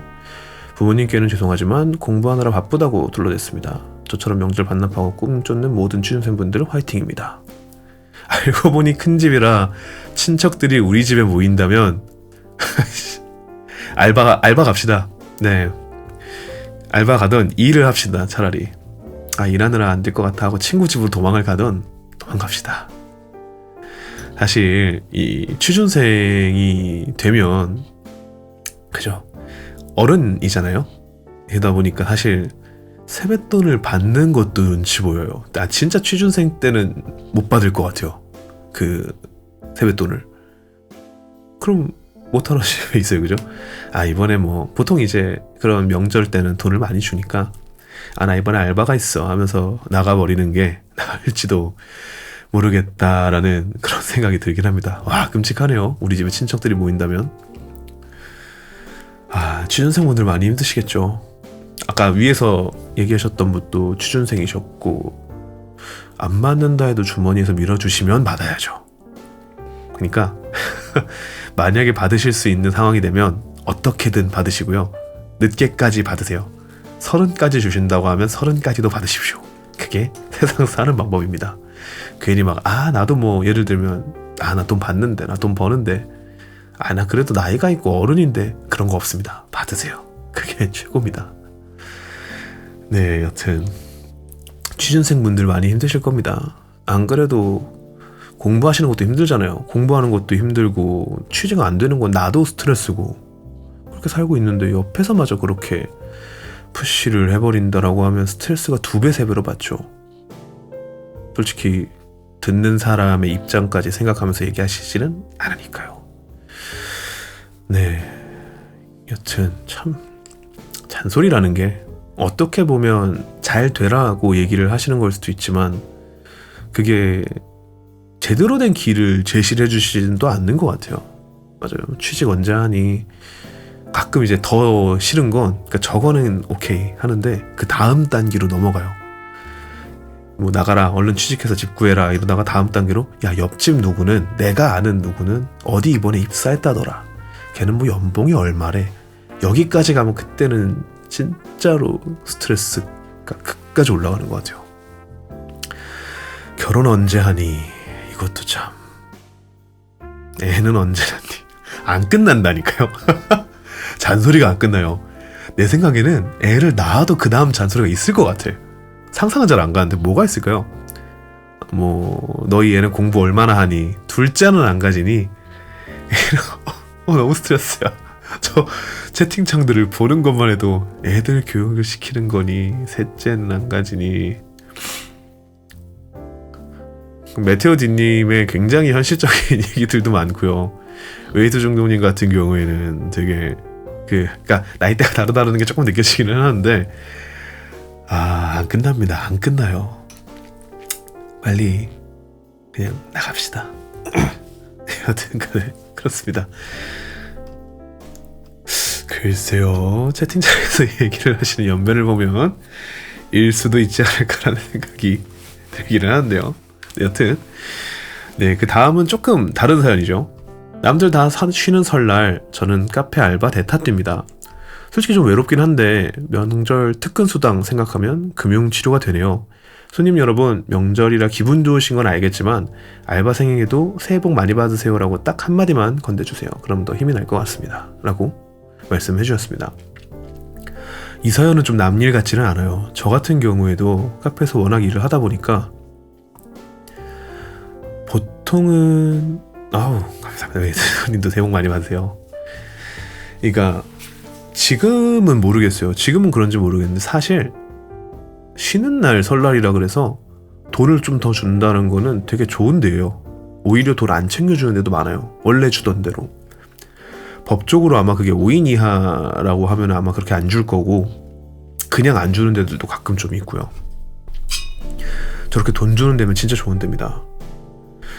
부모님께는 죄송하지만 공부하느라 바쁘다고 둘러댔습니다. 저처럼 명절 반납하고 꿈 쫓는 모든 취준생분들 화이팅입니다. 알고 보니 큰 집이라 친척들이 우리 집에 모인다면 알바 갑시다. 네, 알바 가던 일을 합시다. 차라리 일하느라 안 될 것 같아 하고 친구 집으로 도망을 가던 도망갑시다. 사실 이 취준생이 되면 그죠? 어른이잖아요. 그러다 보니까 사실 세뱃돈을 받는 것도 눈치 보여요. 진짜 취준생 때는 못 받을 것 같아요. 그 세뱃돈을. 그럼 못하는 집에 있어요, 그죠? 이번에 뭐 보통 이제 그런 명절 때는 돈을 많이 주니까 나 이번에 알바가 있어 하면서 나가버리는 게 나을지도 모르겠다라는 그런 생각이 들긴 합니다. 와, 끔찍하네요. 우리 집에 친척들이 모인다면. 취준생분들 많이 힘드시겠죠. 아까 위에서 얘기하셨던 분도 취준생이셨고 안 맞는다 해도 주머니에서 밀어주시면 받아야죠. 그러니까 만약에 받으실 수 있는 상황이 되면 어떻게든 받으시고요. 늦게까지 받으세요. 30까지 주신다고 하면 30까지도 받으십시오. 그게 세상에서 사는 방법입니다. 괜히 막 나도 뭐 예를 들면 나 돈 받는데 나 돈 버는데 나 그래도 나이가 있고 어른인데 그런 거 없습니다. 받으세요. 그게 최고입니다. 네, 여튼 취준생분들 많이 힘드실 겁니다. 안 그래도 공부하시는 것도 힘들잖아요. 공부하는 것도 힘들고 취직 안 되는 건 나도 스트레스고 그렇게 살고 있는데 옆에서마저 그렇게 푸시를 해버린다라고 하면 스트레스가 2배, 3배로 받죠. 솔직히 듣는 사람의 입장까지 생각하면서 얘기하시지는 않으니까요. 네, 여튼 참 잔소리라는 게 어떻게 보면 잘 되라고 얘기를 하시는 걸 수도 있지만 그게 제대로 된 길을 제시를 해주시지도 않는 것 같아요. 맞아요. 취직 언제 하니? 가끔 이제 더 싫은 건 그러니까 저거는 오케이 하는데 그 다음 단계로 넘어가요. 뭐 나가라, 얼른 취직해서 집 구해라 이러다가 다음 단계로 야, 옆집 누구는, 내가 아는 누구는 어디 이번에 입사했다더라, 걔는 뭐 연봉이 얼마래, 여기까지 가면 그때는 진짜로 스트레스가 끝까지 올라가는 것 같아요. 결혼 언제 하니? 이것도 참. 애는 언제 낳니? 안 끝난다니까요. 잔소리가 안 끝나요. 내 생각에는 애를 낳아도 그 다음 잔소리가 있을 것 같아. 상상은 잘 안 가는데 뭐가 있을까요? 뭐 너희 애는 공부 얼마나 하니? 둘째는 안 가지니? 너무 스트레스야. 저 채팅창들을 보는 것만 해도 애들 교육을 시키는 거니? 셋째는 안 가지니? 메테오디님의 굉장히 현실적인 얘기들도 많고요. 웨이트 중독님 같은 경우에는 되게 그러니까 나이대가 다르다는 게 조금 느껴지기는 하는데 안 끝납니다. 안 끝나요. 빨리 그냥 나갑시다. 여튼 그렇습니다. 글쎄요, 채팅창에서 얘기를 하시는 연배를 보면 일 수도 있지 않을까라는 생각이 들기는 하는데요. 여튼 네, 그 다음은 조금 다른 사연이죠. 남들 다 쉬는 설날 저는 카페 알바 대타 뜁니다. 솔직히 좀 외롭긴 한데 명절 특근 수당 생각하면 금융치료가 되네요. 손님 여러분, 명절이라 기분 좋으신 건 알겠지만 알바생에게도 새해 복 많이 받으세요라고 딱 한마디만 건네주세요. 그럼 더 힘이 날 것 같습니다. 라고 말씀해 주셨습니다. 이 사연은 좀 남일 같지는 않아요. 저 같은 경우에도 카페에서 워낙 일을 하다 보니까 보통은 감사합니다. 손님도 새해 복 많이 받으세요. 그러니까 지금은 모르겠어요. 지금은 그런지 모르겠는데 사실 쉬는 날 설날이라 그래서 돈을 좀 더 준다는 거는 되게 좋은데요. 오히려 돈 안 챙겨주는 데도 많아요. 원래 주던 대로. 법적으로 아마 그게 5인 이하라고 하면 아마 그렇게 안 줄 거고 그냥 안 주는 데들도 가끔 좀 있고요. 저렇게 돈 주는 데면 진짜 좋은 데입니다.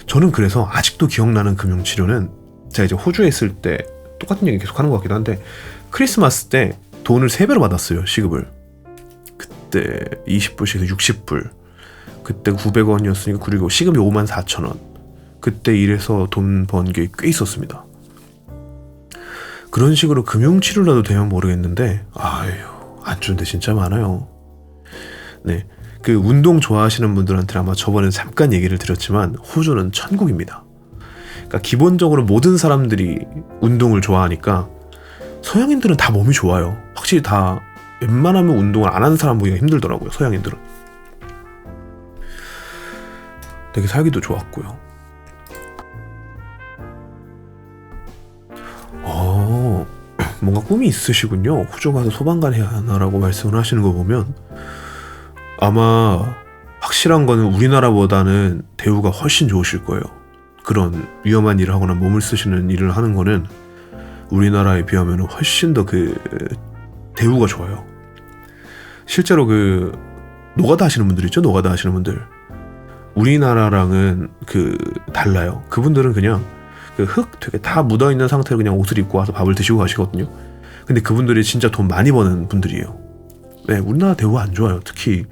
저는 그래서 아직도 기억나는 금융치료는 제가 이제 호주에 있을 때 똑같은 얘기 계속 하는 것 같기도 한데 크리스마스 때 돈을 3배로 받았어요. 시급을. 그때 20불씩 60불. 그때 900원이었으니까 그리고 시급이 54,000원. 그때 일해서 돈 번 게 꽤 있었습니다. 그런 식으로 금융치료라도 되면 모르겠는데 안 주는 데 진짜 많아요. 네, 그 운동 좋아하시는 분들한테 아마 저번에 잠깐 얘기를 드렸지만 호주는 천국입니다. 그러니까 기본적으로 모든 사람들이 운동을 좋아하니까 서양인들은 다 몸이 좋아요. 확실히 다 웬만하면 운동을 안 하는 사람 보기가 힘들더라고요. 서양인들은. 되게 살기도 좋았고요. 뭔가 꿈이 있으시군요. 호주 가서 소방관 해야 하나라고 말씀을 하시는 거 보면 아마 확실한 거는 우리나라보다는 대우가 훨씬 좋으실 거예요. 그런 위험한 일을 하거나 몸을 쓰시는 일을 하는 거는 우리나라에 비하면 훨씬 더 대우가 좋아요. 실제로 노가다 하시는 분들 있죠? 노가다 하시는 분들. 우리나라랑은 달라요. 그분들은 그냥 흙 되게 다 묻어있는 상태로 그냥 옷을 입고 와서 밥을 드시고 가시거든요. 근데 그분들이 진짜 돈 많이 버는 분들이에요. 네, 우리나라 대우 안 좋아요. 특히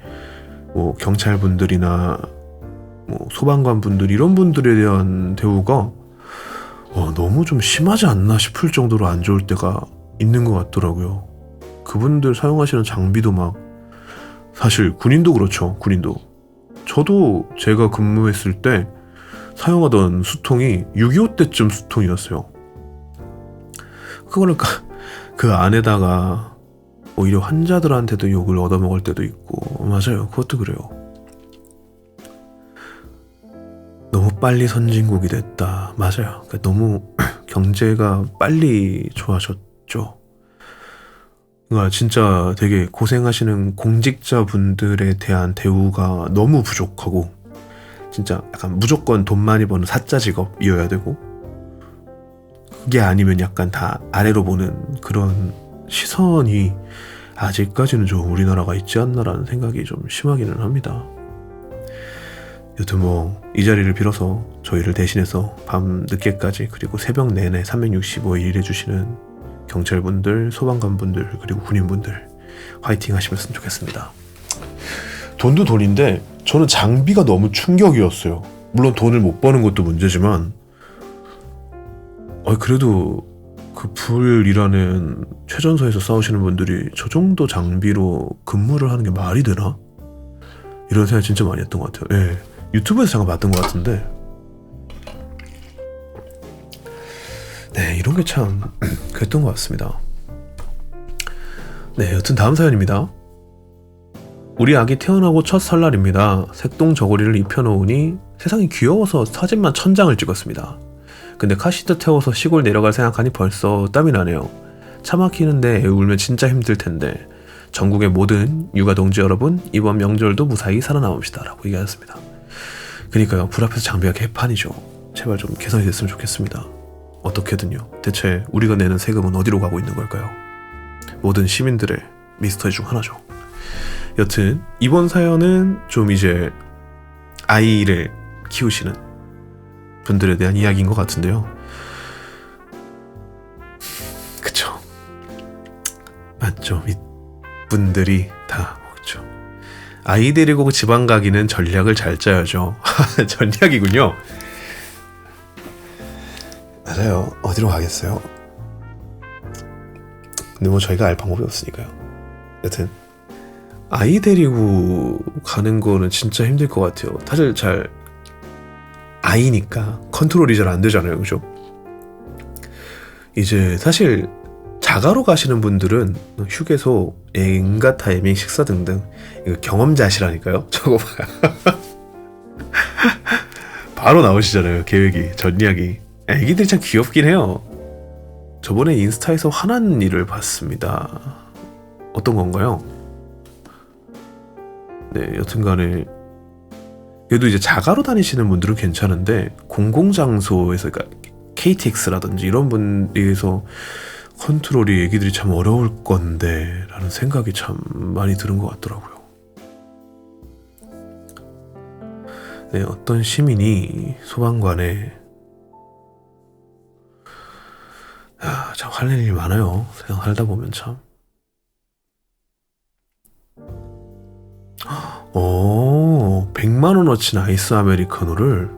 뭐 경찰분들이나 뭐 소방관 분들 이런 분들에 대한 대우가 너무 좀 심하지 않나 싶을 정도로 안 좋을 때가 있는 것 같더라고요. 그분들 사용하시는 장비도 사실 군인도 그렇죠. 군인도. 저도 제가 근무했을 때 사용하던 수통이 6.25 때쯤 수통이었어요. 그거는 그 안에다가 오히려 환자들한테도 욕을 얻어먹을 때도 있고 맞아요. 그것도 그래요. 너무 빨리 선진국이 됐다. 맞아요. 그러니까 너무 경제가 빨리 좋아졌죠. 그러니까 진짜 되게 고생하시는 공직자분들에 대한 대우가 너무 부족하고 진짜 약간 무조건 돈 많이 버는 사짜 직업이어야 되고 그게 아니면 약간 다 아래로 보는 그런 시선이 아직까지는 좀 우리나라가 있지 않나라는 생각이 좀 심하기는 합니다. 여튼 뭐 이 자리를 빌어서 저희를 대신해서 밤 늦게까지 그리고 새벽 내내 365일 일해주시는 경찰분들, 소방관분들 그리고 군인분들 화이팅 하시면 좋겠습니다. 돈도 돈인데 저는 장비가 너무 충격이었어요. 물론 돈을 못 버는 것도 문제지만 그래도 그 불이라는 최전선에서 싸우시는 분들이 저 정도 장비로 근무를 하는 게 말이 되나? 이런 생각 진짜 많이 했던 것 같아요. 예. 유튜브에서 잠깐 봤던 것 같은데 네, 이런 게 참 그랬던 것 같습니다. 네, 여튼 다음 사연입니다. 우리 아기 태어나고 첫 설날입니다. 색동 저고리를 입혀놓으니 세상이 귀여워서 사진만 1000장을 찍었습니다. 근데 카시트 태워서 시골 내려갈 생각하니 벌써 땀이 나네요. 차 막히는데 애 울면 진짜 힘들 텐데 전국의 모든 육아 동지 여러분 이번 명절도 무사히 살아남읍시다 라고 얘기하셨습니다. 그러니까요, 불 앞에서 장비가 개판이죠. 제발 좀 개선이 됐으면 좋겠습니다. 어떻게든요. 대체 우리가 내는 세금은 어디로 가고 있는 걸까요? 모든 시민들의 미스터리 중 하나죠. 여튼 이번 사연은 좀 이제 아이를 키우시는 분들에 대한 이야기인 것 같은데요. 그쵸, 맞죠. 분들이 다 그렇죠. 아이 데리고 지방 가기는 전략을 잘 짜야죠. 전략이군요. 맞아요. 어디로 가겠어요? 근데 뭐 저희가 알 방법이 없으니까요. 여튼 아이 데리고 가는 거는 진짜 힘들 것 같아요. 사실 잘 아이니까 컨트롤이 잘 안 되잖아요, 그죠? 이제 사실 자가로 가시는 분들은 휴게소, 엔가 타이밍, 식사 등등 이거 경험자시라니까요. 저거 봐요. 바로 나오시잖아요, 계획이, 전략이. 애기들이 참 귀엽긴 해요. 저번에 인스타에서 화난 일을 봤습니다. 어떤 건가요? 네, 여튼간에 그래도 이제 자가로 다니시는 분들은 괜찮은데 공공장소에서, 그러니까 KTX라든지 이런 분에서 컨트롤이 애기들이 참 어려울 건데 라는 생각이 참 많이 드는 것 같더라고요. 네, 어떤 시민이 소방관에 참 할 일이 많아요. 세상 살다 보면 참. 100만원어치 아이스 아메리카노를,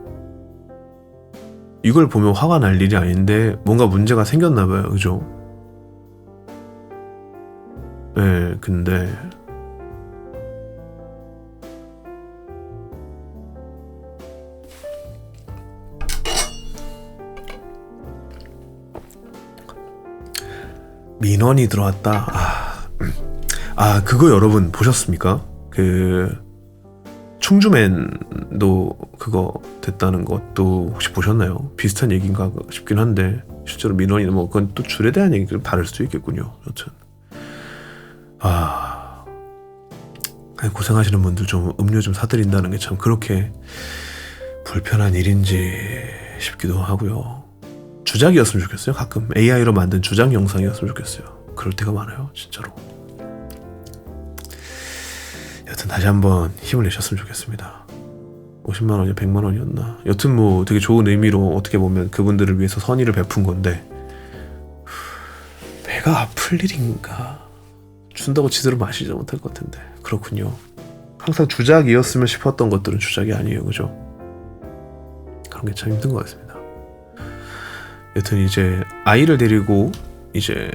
이걸 보면 화가 날 일이 아닌데 뭔가 문제가 생겼나봐요, 그죠? 네, 근데 민원이 들어왔다. 그거 여러분 보셨습니까? 그 충주맨도 그거 됐다는 것도 혹시 보셨나요? 비슷한 얘기인가 싶긴 한데 실제로 민원이 뭐 그건 또 줄에 대한 얘기를 다를 수도 있겠군요. 여튼 고생하시는 분들 좀 음료 좀 사드린다는 게 참 그렇게 불편한 일인지 싶기도 하고요. 주작이었으면 좋겠어요. 가끔 AI로 만든 주작 영상이었으면 좋겠어요. 그럴 때가 많아요, 진짜로. 여튼 다시 한번 힘을 내셨으면 좋겠습니다. 50만원이야 100만원이었나, 여튼 뭐 되게 좋은 의미로 어떻게 보면 그분들을 위해서 선의를 베푼 건데 배가 아플 일인가. 준다고 제대로 마시지 못할 것 같은데. 그렇군요. 항상 주작이었으면 싶었던 것들은 주작이 아니에요, 그죠? 그런 게 참 힘든 것 같습니다. 여튼 이제 아이를 데리고 이제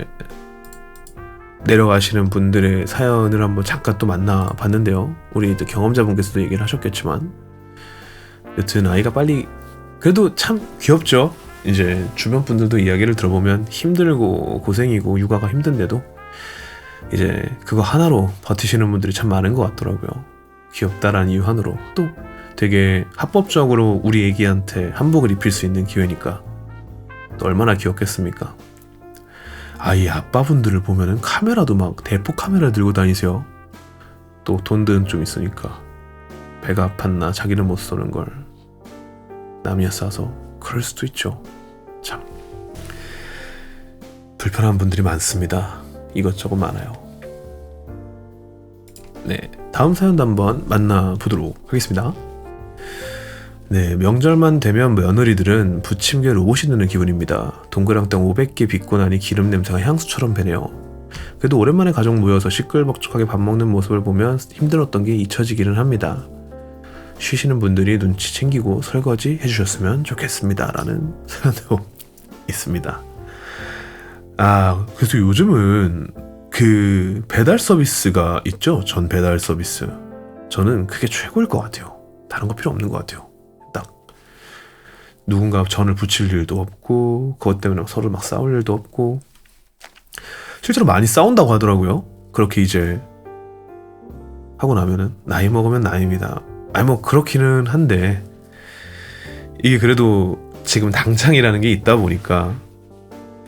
내려가시는 분들의 사연을 한번 잠깐 또 만나봤는데요. 우리 또 경험자분께서도 얘기를 하셨겠지만 여튼 아이가 빨리, 그래도 참 귀엽죠. 이제 주변 분들도 이야기를 들어보면 힘들고 고생이고 육아가 힘든데도 이제 그거 하나로 버티시는 분들이 참 많은 것 같더라고요. 귀엽다라는 이유 하나로 또 되게 합법적으로 우리 애기한테 한복을 입힐 수 있는 기회니까 또 얼마나 귀엽겠습니까. 아이 아빠분들을 보면은 카메라도 막 대포 카메라 들고 다니세요. 또 돈들은 좀 있으니까 배가 아팠나 자기는 못 쏘는 걸 남이야 싸서 그럴 수도 있죠. 참 불편한 분들이 많습니다. 이것저것 많아요. 네, 다음 사연도 한번 만나보도록 하겠습니다. 네, 명절만 되면 며느리들은 부침개 로봇이 되는 기분입니다. 동그랑땡 500개 빚고 나니 기름 냄새가 향수처럼 배네요. 그래도 오랜만에 가족 모여서 시끌벅적하게 밥 먹는 모습을 보면 힘들었던 게 잊혀지기는 합니다. 쉬시는 분들이 눈치 챙기고 설거지 해주셨으면 좋겠습니다. 라는 사연도 있습니다. 아, 그래서 요즘은 그 배달 서비스가 있죠? 전 배달 서비스. 저는 그게 최고일 것 같아요. 다른 거 필요 없는 것 같아요. 딱 누군가 전을 붙일 일도 없고 그것 때문에 서로 막 싸울 일도 없고 실제로 많이 싸운다고 하더라고요. 그렇게 이제 하고 나면은 나이 먹으면 나이입니다. 아니 뭐 그렇기는 한데 이게 그래도 지금 당장이라는 게 있다 보니까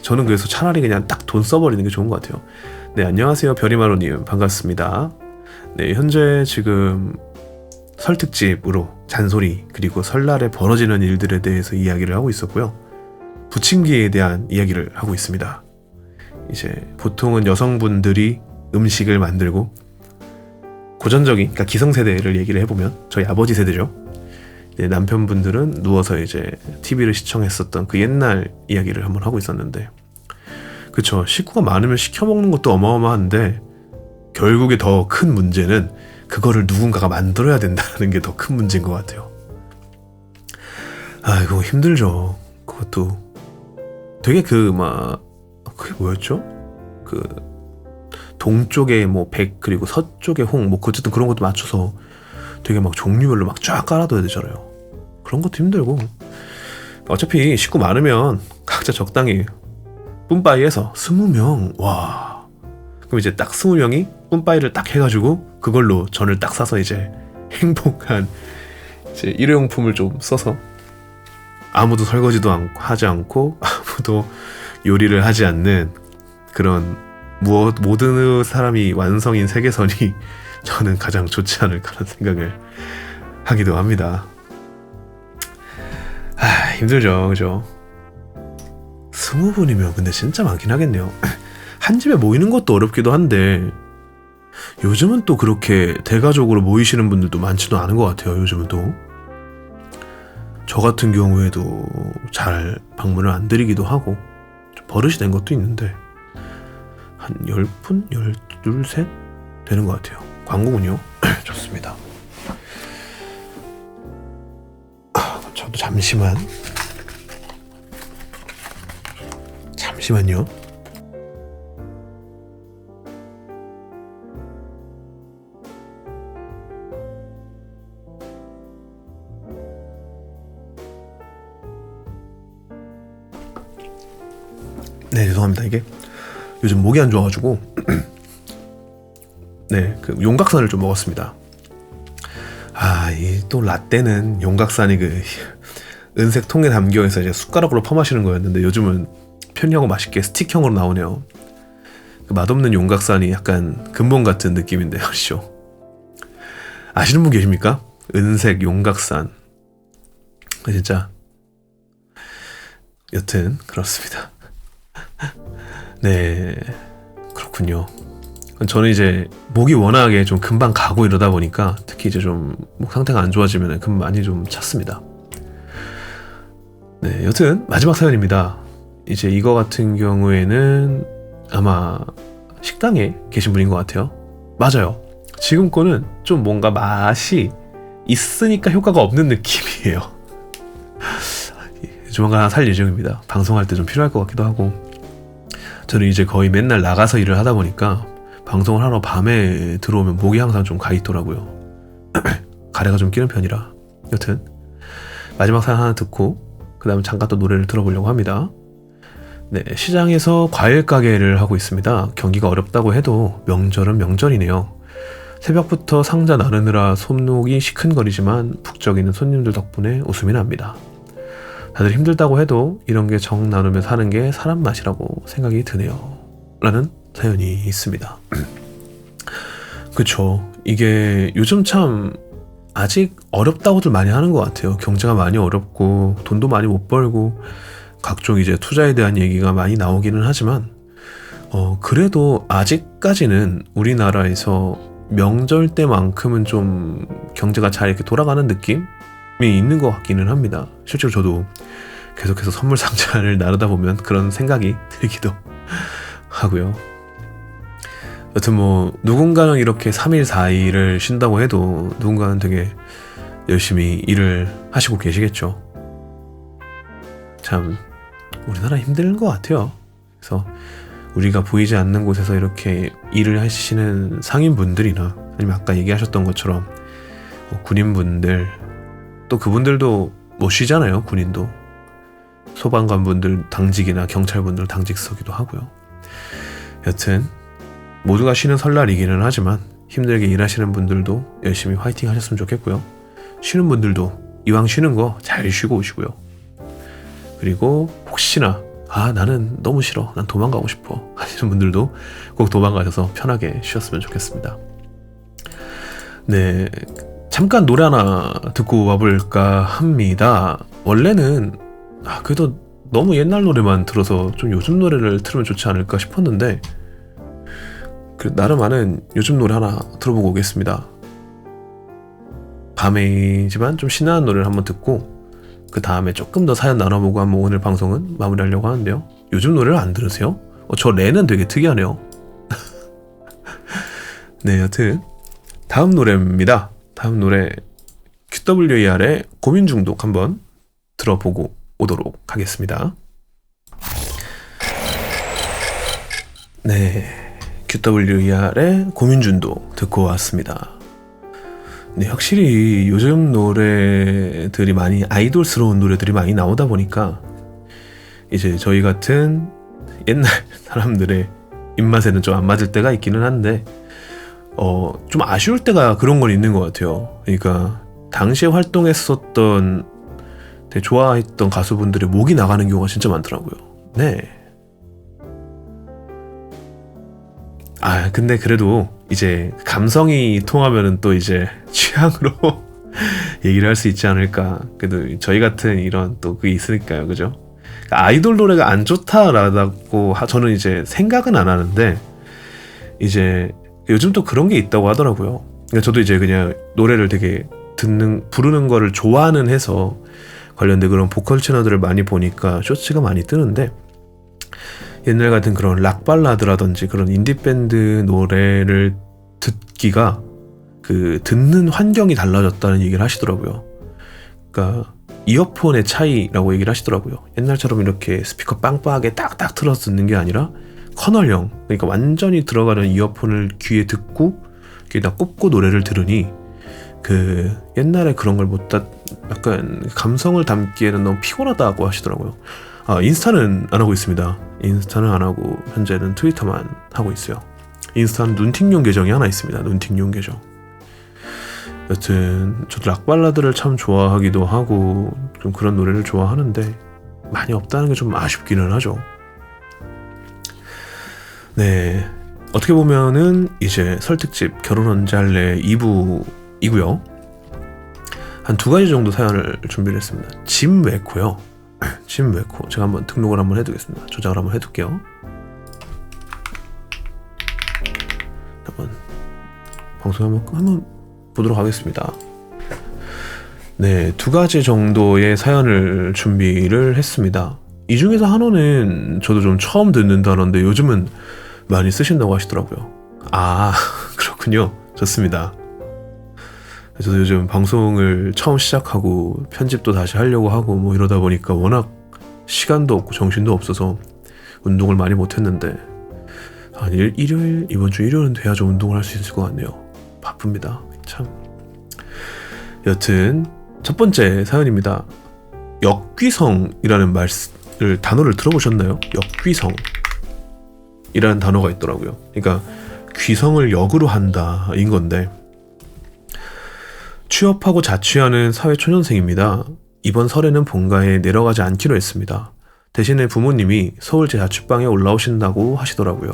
저는 그래서 차라리 그냥 딱 돈 써버리는 게 좋은 것 같아요. 네, 안녕하세요. 별이마로님 반갑습니다. 네, 현재 지금 설 특집으로 잔소리 그리고 설날에 벌어지는 일들에 대해서 이야기를 하고 있었고요. 부침개에 대한 이야기를 하고 있습니다. 이제 보통은 여성분들이 음식을 만들고 고전적인, 그러니까 기성세대를 얘기를 해보면 저희 아버지 세대죠. 네, 남편분들은 누워서 이제 TV를 시청했었던 그 옛날 이야기를 한번 하고 있었는데, 그쵸, 식구가 많으면 시켜먹는 것도 어마어마한데 결국에 더 큰 문제는 그거를 누군가가 만들어야 된다는 게 더 큰 문제인 것 같아요. 아, 이거 힘들죠. 그것도 되게 그게 뭐였죠? 그 동쪽에 뭐 백 그리고 서쪽에 홍 뭐 어쨌든 그런 것도 맞춰서 되게 막 종류별로 막 쫙 깔아둬야 되잖아요. 그런 것도 힘들고 어차피 식구 많으면 각자 적당히 뿜빠이해서 20명 와 그럼 이제 딱 20명이 뿜빠이를 딱 해가지고 그걸로 전을 딱 사서 이제 행복한 이제 일회용품을 좀 써서 아무도 설거지도 하지 않고 아무도 요리를 하지 않는 그런 모든 사람이 완성인 세계선이 저는 가장 좋지 않을까라는 생각을 하기도 합니다. 힘들죠, 그죠? 20분이면 근데 진짜 많긴 하겠네요. 한 집에 모이는 것도 어렵기도 한데 요즘은 또 그렇게 대가족으로 모이시는 분들도 많지도 않은 것 같아요. 요즘은 또 저 같은 경우에도 잘 방문을 안 드리기도 하고 좀 버릇이 된 것도 있는데 한 10분? 12, 셋? 되는 것 같아요. 광고군요. 좋습니다. 저도 잠시만요. 네, 죄송합니다. 이게 요즘 목이 안 좋아가지고 네, 그 용각산을 좀 먹었습니다. 이 또 라떼는 용각산이 그 은색 통에 담겨있어 이제 숟가락으로 퍼마시는 거였는데 요즘은 편리하고 맛있게 스틱형으로 나오네요. 그 맛없는 용각산이 약간 근본 같은 느낌인데 아시죠? 아시는 분 계십니까? 은색 용각산. 진짜 여튼 그렇습니다. 네, 그렇군요. 저는 이제 목이 워낙에 좀 금방 가고 이러다 보니까 특히 이제 좀 목 상태가 안 좋아지면 금 많이 좀 찼습니다. 네, 여튼 마지막 사연입니다. 이제 이거 같은 경우에는 아마 식당에 계신 분인 것 같아요. 맞아요. 지금 거는 좀 뭔가 맛이 있으니까 효과가 없는 느낌이에요. 조만간 하나 살 예정입니다. 방송할 때 좀 필요할 것 같기도 하고. 저는 이제 거의 맨날 나가서 일을 하다 보니까 방송을 하러 밤에 들어오면 목이 항상 좀 가 있더라고요. 가래가 좀 끼는 편이라. 여튼 마지막 사연 하나 듣고 그 다음 잠깐 또 노래를 들어보려고 합니다. 네, 시장에서 과일 가게를 하고 있습니다. 경기가 어렵다고 해도 명절은 명절이네요. 새벽부터 상자 나르느라 손목이 시큰거리지만 북적이는 손님들 덕분에 웃음이 납니다. 다들 힘들다고 해도 이런 게 정 나누며 사는 게 사람 맛이라고 생각이 드네요. 라는 사연이 있습니다. 그쵸. 이게 요즘 참 아직 어렵다고들 많이 하는 것 같아요. 경제가 많이 어렵고 돈도 많이 못 벌고 각종 이제 투자에 대한 얘기가 많이 나오기는 하지만 그래도 아직까지는 우리나라에서 명절 때만큼은 좀 경제가 잘 이렇게 돌아가는 느낌이 있는 것 같기는 합니다. 실제로 저도 계속해서 선물 상자를 나르다 보면 그런 생각이 들기도 하고요. 여튼 뭐 누군가는 이렇게 3일 4일을 쉰다고 해도 누군가는 되게 열심히 일을 하시고 계시겠죠. 참 우리나라 힘든 것 같아요. 그래서 우리가 보이지 않는 곳에서 이렇게 일을 하시는 상인분들이나 아니면 아까 얘기하셨던 것처럼 뭐 군인분들, 또 그분들도 뭐 쉬잖아요. 군인도 소방관분들 당직이나 경찰분들 당직서기도 하고요. 여튼 모두가 쉬는 설날이기는 하지만 힘들게 일하시는 분들도 열심히 화이팅 하셨으면 좋겠고요. 쉬는 분들도 이왕 쉬는 거 잘 쉬고 오시고요. 그리고 혹시나 나는 너무 싫어, 난 도망가고 싶어 하시는 분들도 꼭 도망가셔서 편하게 쉬었으면 좋겠습니다. 네, 잠깐 노래 하나 듣고 와볼까 합니다. 원래는 그래도 너무 옛날 노래만 들어서 좀 요즘 노래를 틀으면 좋지 않을까 싶었는데 나름 아는 요즘 노래 하나 들어보고 오겠습니다. 밤이지만 좀 신나는 노래를 한번 듣고 그 다음에 조금 더 사연 나눠보고 한번 오늘 방송은 마무리하려고 하는데요. 요즘 노래를 안 들으세요? 저 래는 되게 특이하네요. 네, 여튼 다음 노래입니다. 다음 노래 QWER의 고민 중독 한번 들어보고 오도록 하겠습니다. 네, QWER의 고민 중독 듣고 왔습니다. 네, 확실히 요즘 노래들이 많이 아이돌스러운 노래들이 많이 나오다 보니까 이제 저희 같은 옛날 사람들의 입맛에는 좀 안 맞을 때가 있기는 한데 좀 아쉬울 때가 그런 건 있는 것 같아요. 그러니까 당시에 활동했었던 되게 좋아했던 가수분들의 목이 나가는 경우가 진짜 많더라고요. 네. 근데 그래도 이제 감성이 통하면은 또 이제 취향으로 얘기를 할 수 있지 않을까. 그래도 저희 같은 이런 또 그게 있으니까요. 그죠? 아이돌 노래가 안 좋다라고 저는 이제 생각은 안 하는데 이제 요즘 또 그런 게 있다고 하더라고요. 그러니까 저도 이제 그냥 노래를 되게 부르는 거를 좋아하는 해서 관련된 그런 보컬 채널들을 많이 보니까 쇼츠가 많이 뜨는데 옛날 같은 그런 락 발라드라든지 그런 인디밴드 노래를 듣기가 듣는 환경이 달라졌다는 얘기를 하시더라고요. 그러니까 이어폰의 차이라고 얘기를 하시더라고요. 옛날처럼 이렇게 스피커 빵빵하게 딱딱 틀어서 듣는 게 아니라 커널형, 그러니까 완전히 들어가는 이어폰을 귀에 듣고 귀에다 꽂고 노래를 들으니 옛날에 그런 걸 약간 감성을 담기에는 너무 피곤하다고 하시더라고요. 인스타는 안 하고 있습니다. 인스타는 안 하고 현재는 트위터만 하고 있어요. 인스타는 눈팅용 계정이 하나 있습니다. 눈팅용 계정. 여튼 저도 락 발라드를 참 좋아하기도 하고 좀 그런 노래를 좋아하는데 많이 없다는 게 좀 아쉽기는 하죠. 네, 어떻게 보면은 이제 설특집 결혼 언제 할래 2부이고요. 한 2가지 정도 사연을 준비를 했습니다. 짐 웨코요. 짐 웨코 제가 한번 등록을 한번 해두겠습니다. 조작을 한번 해둘게요. 한번 방송 한번 보도록 하겠습니다. 네, 2가지 정도의 사연을 준비를 했습니다. 이 중에서 하나는 저도 좀 처음 듣는 단어인데 요즘은 많이 쓰신다고 하시더라고요. 그렇군요. 좋습니다. 저도 요즘 방송을 처음 시작하고 편집도 다시 하려고 하고 뭐 이러다 보니까 워낙 시간도 없고 정신도 없어서 운동을 많이 못했는데 이번 주 일요일은 돼야죠 운동을 할 수 있을 것 같네요. 바쁩니다. 참. 여튼 첫 번째 사연입니다. 역귀성이라는 단어를 들어보셨나요? 역귀성이라는 단어가 있더라고요. 그러니까 귀성을 역으로 한다 인 건데 취업하고 자취하는 사회초년생입니다. 이번 설에는 본가에 내려가지 않기로 했습니다. 대신에 부모님이 서울 제 자취방에 올라오신다고 하시더라고요.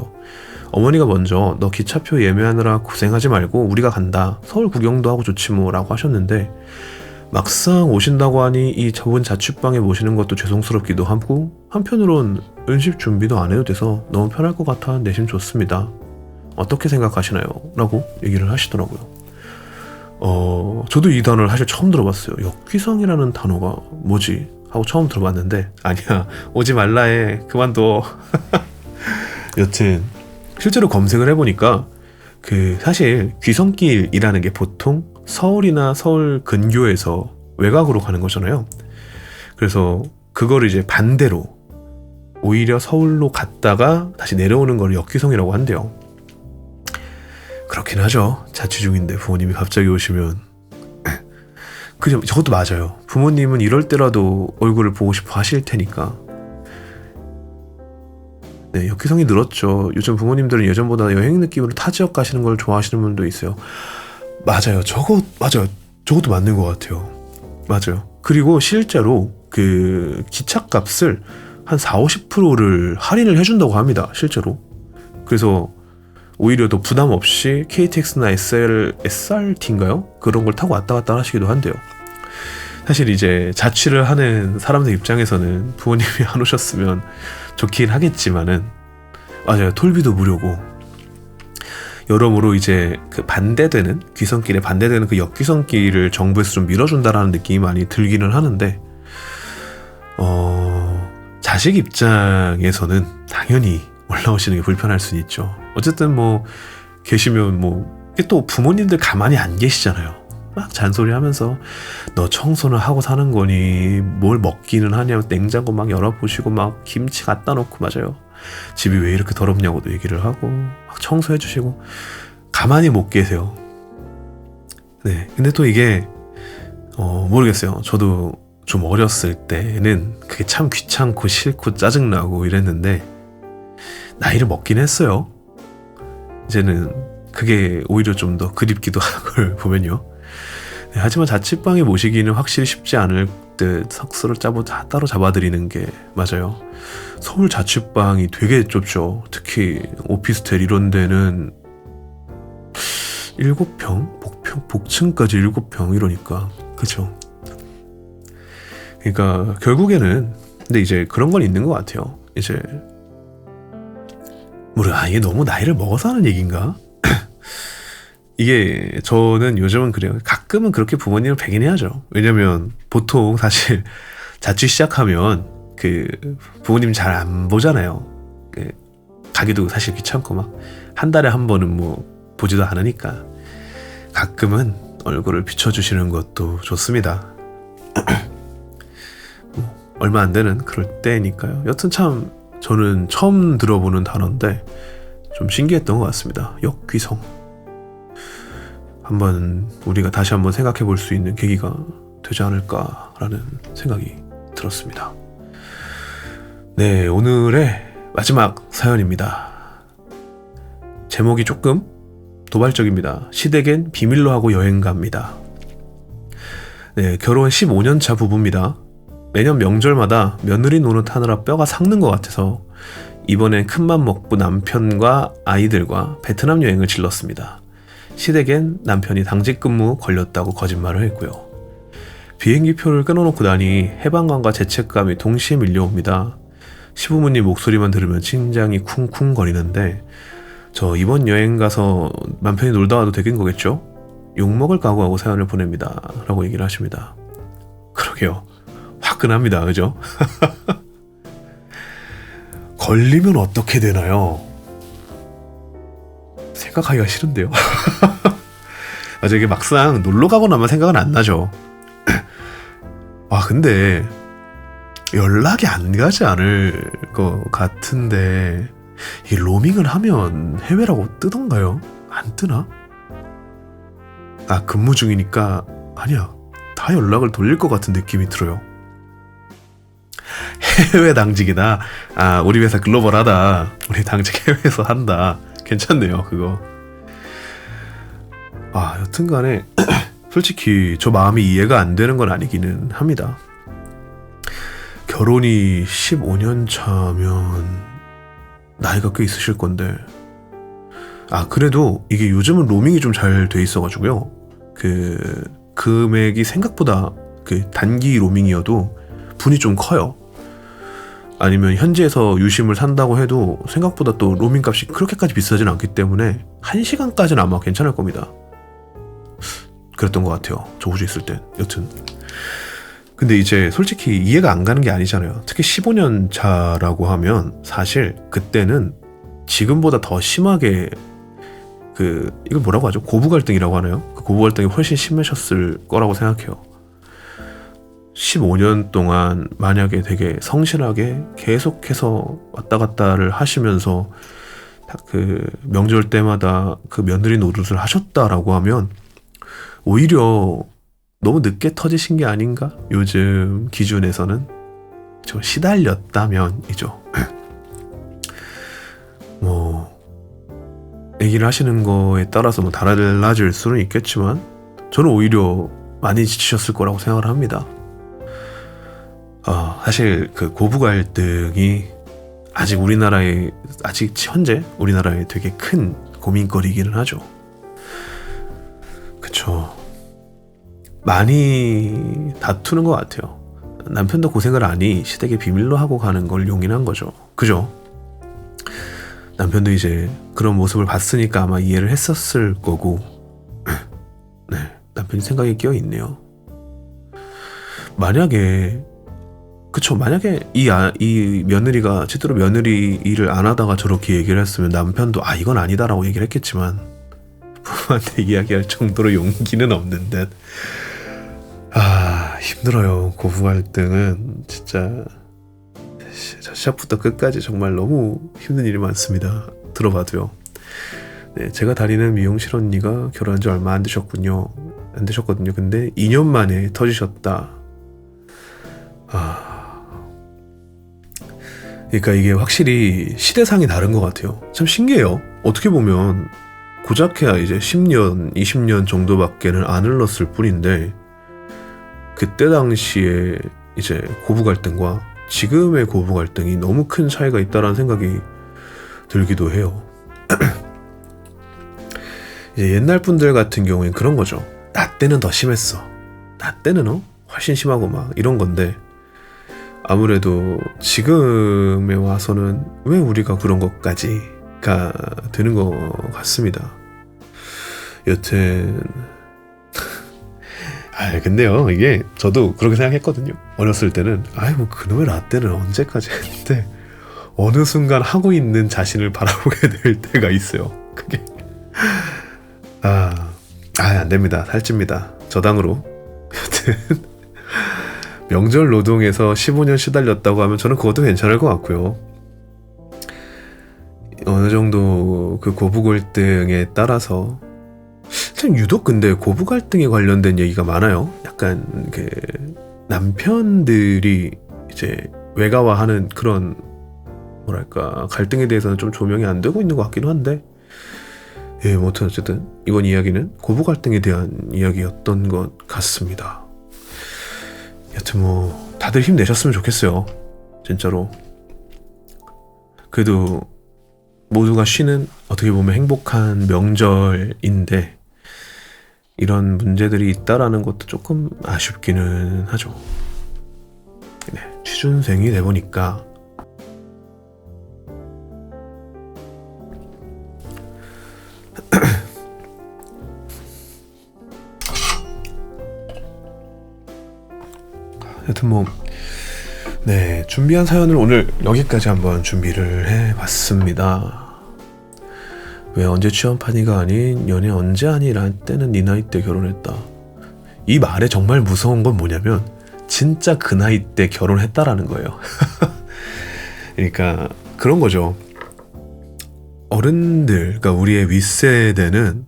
어머니가 먼저 너 기차표 예매하느라 고생하지 말고 우리가 간다. 서울 구경도 하고 좋지 뭐 라고 하셨는데 막상 오신다고 하니 이 좁은 자취방에 모시는 것도 죄송스럽기도 하고 한편으론 은식 준비도 안 해도 돼서 너무 편할 것 같아 내심 좋습니다. 어떻게 생각하시나요? 라고 얘기를 하시더라고요. 저도 이 단어를 사실 처음 들어봤어요. 역귀성이라는 단어가 뭐지? 하고 처음 들어봤는데 아니야 오지 말라해 그만둬. 여튼 실제로 검색을 해보니까 사실 귀성길이라는 게 보통 서울이나 서울 근교에서 외곽으로 가는 거잖아요. 그래서 그거를 이제 반대로 오히려 서울로 갔다가 다시 내려오는 걸 역귀성이라고 한대요. 그렇긴 하죠. 자취 중인데 부모님이 갑자기 오시면 그죠? 저것도 맞아요. 부모님은 이럴 때라도 얼굴을 보고 싶어 하실 테니까. 네, 역기성이 늘었죠. 요즘 부모님들은 예전보다 여행 느낌으로 타 지역 가시는 걸 좋아하시는 분도 있어요. 맞아요. 저것도 맞는 것 같아요. 맞아요. 그리고 실제로 그 기차값을 한 40~50%를 할인을 해준다고 합니다. 실제로. 그래서 오히려 더 부담 없이 KTX나 SRT인가요? 그런 걸 타고 왔다 갔다 하시기도 한대요. 사실 이제 자취를 하는 사람들 입장에서는 부모님이 안 오셨으면 좋긴 하겠지만은 맞아요. 톨비도 무료고 여러모로 이제 그 반대되는 귀성길에 반대되는 그 역귀성길을 정부에서 좀 밀어준다라는 느낌이 많이 들기는 하는데 자식 입장에서는 당연히 올라오시는 게 불편할 수는 있죠. 어쨌든 뭐 계시면 뭐 또 부모님들 가만히 안 계시잖아요. 막 잔소리하면서 너 청소는 하고 사는 거니 뭘 먹기는 하냐 냉장고 막 열어보시고 막 김치 갖다 놓고 맞아요. 집이 왜 이렇게 더럽냐고도 얘기를 하고 막 청소해 주시고 가만히 못 계세요. 네, 근데 또 이게 모르겠어요. 저도 좀 어렸을 때는 그게 참 귀찮고 싫고 짜증나고 이랬는데 나이를 먹긴 했어요. 이제는 그게 오히려 좀 더 그립기도 하는 걸 보면요. 네, 하지만 자취방에 모시기는 확실히 쉽지 않을 듯 석수를 따로 잡아드리는 게 맞아요. 서울 자취방이 되게 좁죠. 특히 오피스텔 이런 데는 7평? 복층까지 7평 이러니까 그쵸. 그러니까 결국에는 근데 이제 그런 건 있는 것 같아요. 이제 이게 너무 나이를 먹어서 하는 얘기인가? 이게 저는 요즘은 그래요. 가끔은 그렇게 부모님을 배긴해야죠. 왜냐면 보통 사실 자취 시작하면 그 부모님 잘 안 보잖아요. 가기도 사실 귀찮고 막 한 달에 한 번은 뭐 보지도 않으니까 가끔은 얼굴을 비춰주시는 것도 좋습니다. 얼마 안 되는 그럴 때니까요. 여튼 참 저는 처음 들어보는 단어인데 좀 신기했던 것 같습니다. 역귀성. 한번 우리가 다시 한번 생각해 볼 수 있는 계기가 되지 않을까라는 생각이 들었습니다. 네, 오늘의 마지막 사연입니다. 제목이 조금 도발적입니다. 시댁엔 비밀로 하고 여행 갑니다. 네, 결혼 15년 차 부부입니다. 매년 명절마다 며느리 노릇하느라 뼈가 삭는 것 같아서 이번엔 큰맘 먹고 남편과 아이들과 베트남 여행을 질렀습니다. 시댁엔 남편이 당직 근무 걸렸다고 거짓말을 했고요. 비행기표를 끊어놓고 나니 해방감과 죄책감이 동시에 밀려옵니다. 시부모님 목소리만 들으면 심장이 쿵쿵거리는데 저 이번 여행 가서 남편이 놀다 와도 되긴 거겠죠? 욕먹을 각오하고 사연을 보냅니다. 라고 얘기를 하십니다. 그러게요. 화끈합니다. 그죠? 걸리면 어떻게 되나요? 생각하기가 싫은데요. 맞아, 이게 막상 놀러 가고 나면 생각은 안 나죠. 근데 연락이 안 가지 않을 것 같은데 이 로밍을 하면 해외라고 뜨던가요? 안 뜨나? 근무 중이니까 아니야. 다 연락을 돌릴 것 같은 느낌이 들어요. 해외 당직이다. 우리 회사 글로벌하다. 우리 당직 해외에서 한다. 괜찮네요, 그거. 여튼간에 솔직히 저 마음이 이해가 안 되는 건 아니기는 합니다. 결혼이 15년 차면 나이가 꽤 있으실 건데, 그래도 이게 요즘은 로밍이 좀 잘 돼 있어가지고요. 그 금액이 생각보다 그 단기 로밍이어도 분이 좀 커요. 아니면 현지에서 유심을 산다고 해도 생각보다 또 로밍 값이 그렇게까지 비싸진 않기 때문에 1시간까지는 아마 괜찮을 겁니다. 그랬던 것 같아요. 저 호주에 있을 땐. 여튼 근데 이제 솔직히 이해가 안 가는 게 아니잖아요. 특히 15년 차라고 하면 사실 그때는 지금보다 더 심하게 이걸 뭐라고 하죠? 고부 갈등이라고 하나요? 그 고부 갈등이 훨씬 심해졌을 거라고 생각해요. 15년 동안 만약에 되게 성실하게 계속해서 왔다 갔다를 하시면서 그 명절 때마다 그 며느리 노릇을 하셨다라고 하면 오히려 너무 늦게 터지신 게 아닌가? 요즘 기준에서는 저 시달렸다면이죠. 뭐 얘기를 하시는 거에 따라서 뭐 달라질 수는 있겠지만 저는 오히려 많이 지치셨을 거라고 생각을 합니다. 사실 그 고부 갈등이 아직 현재 우리나라에 되게 큰 고민거리기는 하죠. 그쵸. 많이 다투는 것 같아요. 남편도 고생을 하니 시댁에 비밀로 하고 가는 걸 용인한 거죠. 그죠? 남편도 이제 그런 모습을 봤으니까 아마 이해를 했었을 거고, 네, 남편이 생각에 끼어 있네요. 만약에 이 며느리가 제대로 며느리 일을 안 하다가 저렇게 얘기를 했으면 남편도 이건 아니다라고 얘기를 했겠지만 부모한테 이야기할 정도로 용기는 없는 듯. 힘들어요. 고부 갈등은 진짜 시작부터 끝까지 정말 너무 힘든 일이 많습니다. 들어봐도요. 네, 제가 다니는 미용실 언니가 결혼한 지 얼마 안 되셨거든요. 근데 2년 만에 터지셨다. 그러니까 이게 확실히 시대상이 다른 것 같아요. 참 신기해요. 어떻게 보면 고작해야 이제 10년, 20년 정도밖에는 안 흘렀을 뿐인데 그때 당시에 이제 고부 갈등과 지금의 고부 갈등이 너무 큰 차이가 있다라는 생각이 들기도 해요. 이제 옛날 분들 같은 경우엔 그런 거죠. 나 때는 더 심했어. 나 때는 훨씬 심하고 막 이런 건데 아무래도 지금에 와서는 왜 우리가 그런 것까지가 되는 것 같습니다. 여튼 근데요 이게 저도 그렇게 생각했거든요. 어렸을 때는 뭐 그놈의 라떼는 언제까지 했는데 어느 순간 하고 있는 자신을 바라보게 될 때가 있어요. 그게 안됩니다. 살찝니다. 저당으로. 여튼 명절 노동에서 15년 시달렸다고 하면 저는 그것도 괜찮을 것 같고요. 어느 정도 그 고부 갈등에 따라서 참 유독 근데 고부 갈등에 관련된 얘기가 많아요. 약간 그 남편들이 이제 외가와하는 그런 뭐랄까 갈등에 대해서는 좀 조명이 안 되고 있는 것 같기도 한데 뭐 어쨌든 이번 이야기는 고부 갈등에 대한 이야기였던 것 같습니다. 여튼 뭐 다들 힘내셨으면 좋겠어요. 진짜로. 그래도 모두가 쉬는 어떻게 보면 행복한 명절인데 이런 문제들이 있다라는 것도 조금 아쉽기는 하죠. 네, 취준생이 돼보니까 여튼 준비한 사연을 오늘 여기까지 한번 준비를 해봤습니다. 왜 언제 취업하니가 아닌 연애 언제 하니 랄 때는 네 나이 때 결혼했다. 이 말에 정말 무서운 건 뭐냐면 진짜 그 나이 때 결혼했다라는 거예요. 그러니까 그런 거죠. 어른들, 그러니까 우리의 윗세대는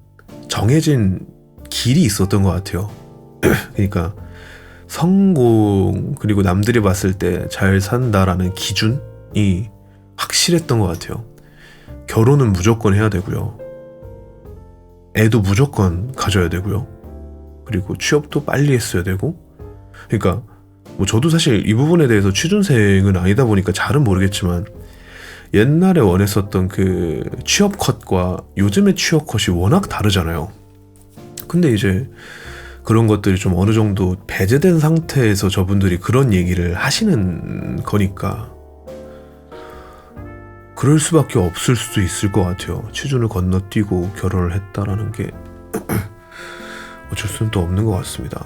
정해진 길이 있었던 것 같아요. 그러니까 성공 그리고 남들이 봤을 때 잘 산다라는 기준이 확실했던 것 같아요. 결혼은 무조건 해야 되고요. 애도 무조건 가져야 되고요. 그리고 취업도 빨리 했어야 되고. 그러니까 뭐 저도 사실 이 부분에 대해서 취준생은 아니다 보니까 잘은 모르겠지만 옛날에 원했었던 그 취업 컷과 요즘의 취업 컷이 워낙 다르잖아요. 근데 이제 그런 것들이 좀 어느 정도 배제된 상태에서 저분들이 그런 얘기를 하시는 거니까 그럴 수밖에 없을 수도 있을 것 같아요. 취준을 건너뛰고 결혼을 했다라는 게 어쩔 수는 또 없는 것 같습니다.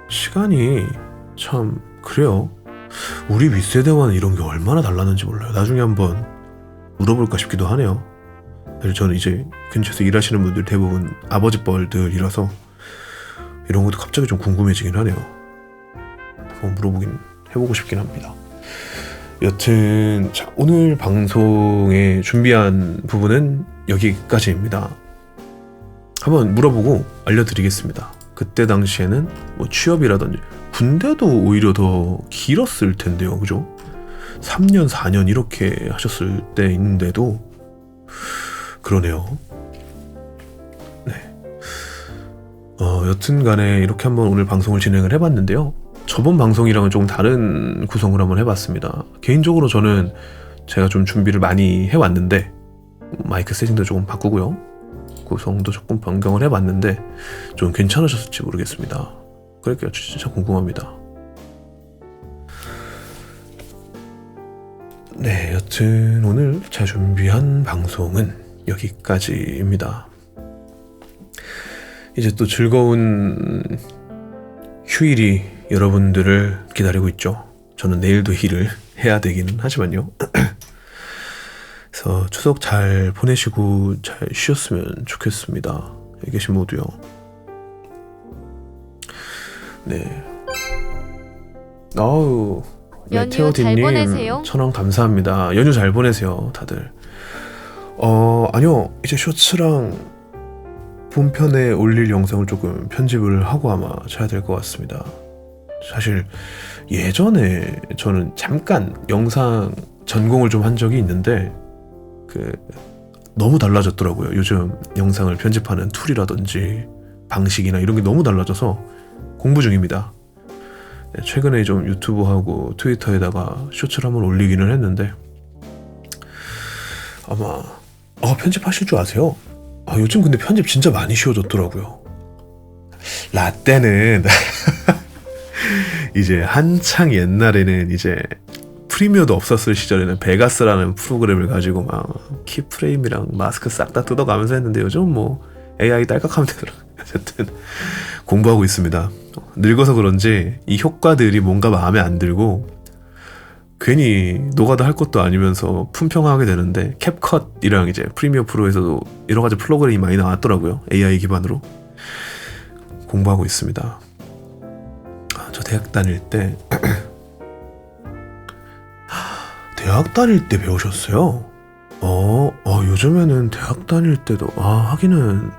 시간이 참 그래요. 우리 윗세대와는 이런 게 얼마나 달랐는지 몰라요. 나중에 한번 물어볼까 싶기도 하네요. 사실 저는 이제 근처에서 일하시는 분들 대부분 아버지 뻘들이라서 이런 것도 갑자기 좀 궁금해지긴 하네요. 한번 해보고 싶긴 합니다. 여튼 자, 오늘 방송에 준비한 부분은 여기까지입니다. 한번 물어보고 알려드리겠습니다. 그때 당시에는 뭐 취업이라든지 군대도 오히려 더 길었을 텐데요, 그죠? 3년, 4년 이렇게 하셨을 때 있는데도 그러네요. 네. 여튼간에 이렇게 한번 오늘 방송을 진행을 해봤는데요. 저번 방송이랑은 조금 다른 구성을 한번 해봤습니다. 개인적으로 저는 제가 좀 준비를 많이 해왔는데 마이크 세팅도 조금 바꾸고요. 구성도 조금 변경을 해봤는데 좀 괜찮으셨을지 모르겠습니다. 그러니까 진짜 궁금합니다. 네, 여튼 오늘 제가 준비한 방송은 여기까지입니다. 이제 또 즐거운 휴일이 여러분들을 기다리고 있죠. 저는 내일도 일을 해야 되기는 하지만요. 그래서 추석 잘 보내시고 잘 쉬었으면 좋겠습니다. 여기 계신 모두요. 네. 아우, 연휴 잘 보내세요. 천원 감사합니다. 연휴 잘 보내세요, 다들. 아니요, 이제 쇼츠랑 본편에 올릴 영상을 조금 편집을 하고 아마 쳐야 될 것 같습니다. 사실 예전에 저는 잠깐 영상 전공을 좀 한 적이 있는데 너무 달라졌더라고요. 요즘 영상을 편집하는 툴이라든지 방식이나 이런 게 너무 달라져서 공부 중입니다. 최근에 좀 유튜브하고 트위터에다가 쇼츠를 한번 올리기는 했는데 아마 편집하실 줄 아세요? 요즘 근데 편집 진짜 많이 쉬워졌더라고요. 라떼는 이제 한창 옛날에는 이제 프리미어도 없었을 시절에는 베가스라는 프로그램을 가지고 막 키프레임이랑 마스크 싹 다 뜯어가면서 했는데 요즘 뭐 AI 딸깍하면 되더라고요. 어쨌든 공부하고 있습니다. 늙어서 그런지 이 효과들이 뭔가 마음에 안 들고 괜히 노가다 할 것도 아니면서 품평하게 되는데 캡컷이랑 이제 프리미어 프로에서도 여러 가지 프로그램이 많이 나왔더라고요. AI 기반으로 공부하고 있습니다. 저 대학 다닐 때 배우셨어요? 요즘에는 대학 다닐 때도 하기는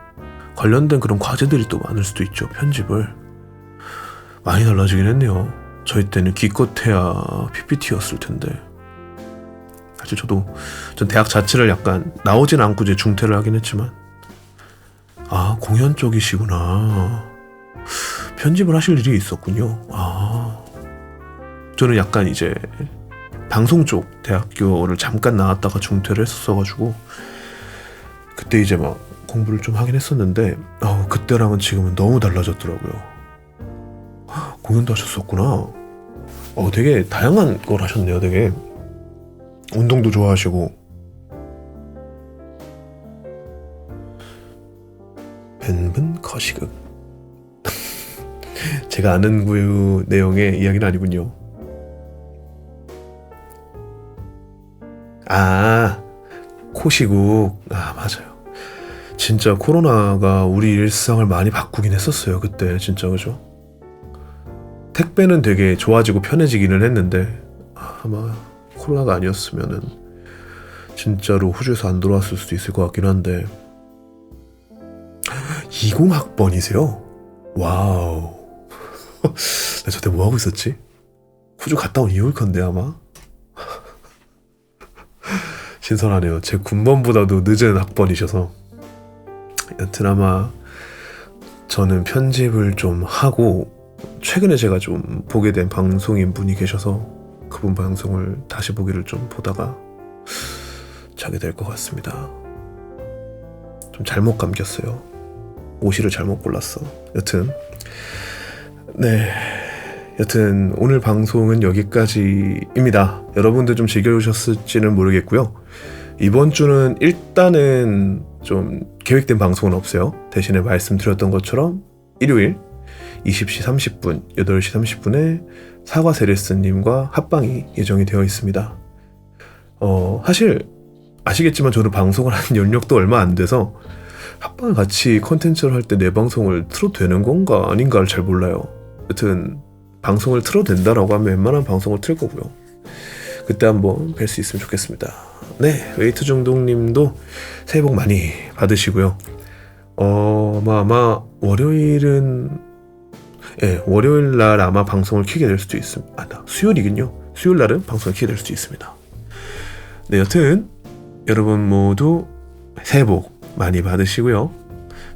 관련된 그런 과제들이 또 많을 수도 있죠. 편집을 많이 달라지긴 했네요. 저희 때는 기껏해야 PPT였을 텐데 사실 전 대학 자체를 약간 나오진 않고 이제 중퇴를 하긴 했지만 공연 쪽이시구나. 편집을 하실 일이 있었군요. 저는 약간 이제 방송 쪽 대학교를 잠깐 나왔다가 중퇴를 했었어가지고 그때 이제 막 공부를 좀 하긴 했었는데 그때랑은 지금은 너무 달라졌더라고요. 공연도 하셨었구나. 되게 다양한 걸 하셨네요. 되게 운동도 좋아하시고. 벤분 거시극. 제가 아는 그 내용의 이야기는 아니군요. 코시국. 맞아요. 진짜 코로나가 우리 일상을 많이 바꾸긴 했었어요. 그때 진짜 그죠? 택배는 되게 좋아지고 편해지기는 했는데 아마 코로나가 아니었으면은 진짜로 호주에서 안 돌아왔을 수도 있을 것 같긴 한데 20학번이세요? 와우. 나 저때 뭐 하고 있었지? 호주 갔다 온 이후일 건데 아마. 신선하네요. 제 군번보다도 늦은 학번이셔서. 여튼 아마 저는 편집을 좀 하고 최근에 제가 좀 보게 된 방송인 분이 계셔서 그분 방송을 다시 보기를 좀 보다가 자게 될 것 같습니다. 좀 잘못 감겼어요. 오시를 잘못 골랐어. 여튼 오늘 방송은 여기까지입니다. 여러분들 좀 즐겨주셨을지는 모르겠고요. 이번 주는 일단은 좀 계획된 방송은 없어요. 대신에 말씀드렸던 것처럼 일요일 20시 30분, 8시 30분에 사과세레스님과 합방이 예정이 되어 있습니다. 사실 아시겠지만 저는 방송을 한 연력도 얼마 안 돼서 합방을 같이 컨텐츠를 할 때 내 방송을 틀어도 되는 건가 아닌가를 잘 몰라요. 여튼 방송을 틀어도 된다라고 하면 웬만한 방송을 틀 거고요. 그때 한번 뵐 수 있으면 좋겠습니다. 네, 웨이트 중독님도 새해 복 많이 받으시고요. 아마 월요일은 월요일 날 아마 방송을 켜게 될 수도 있습니다. 수요일이군요. 수요일 날은 방송을 켜게 될 수도 있습니다. 네, 여튼 여러분 모두 새해 복 많이 받으시고요.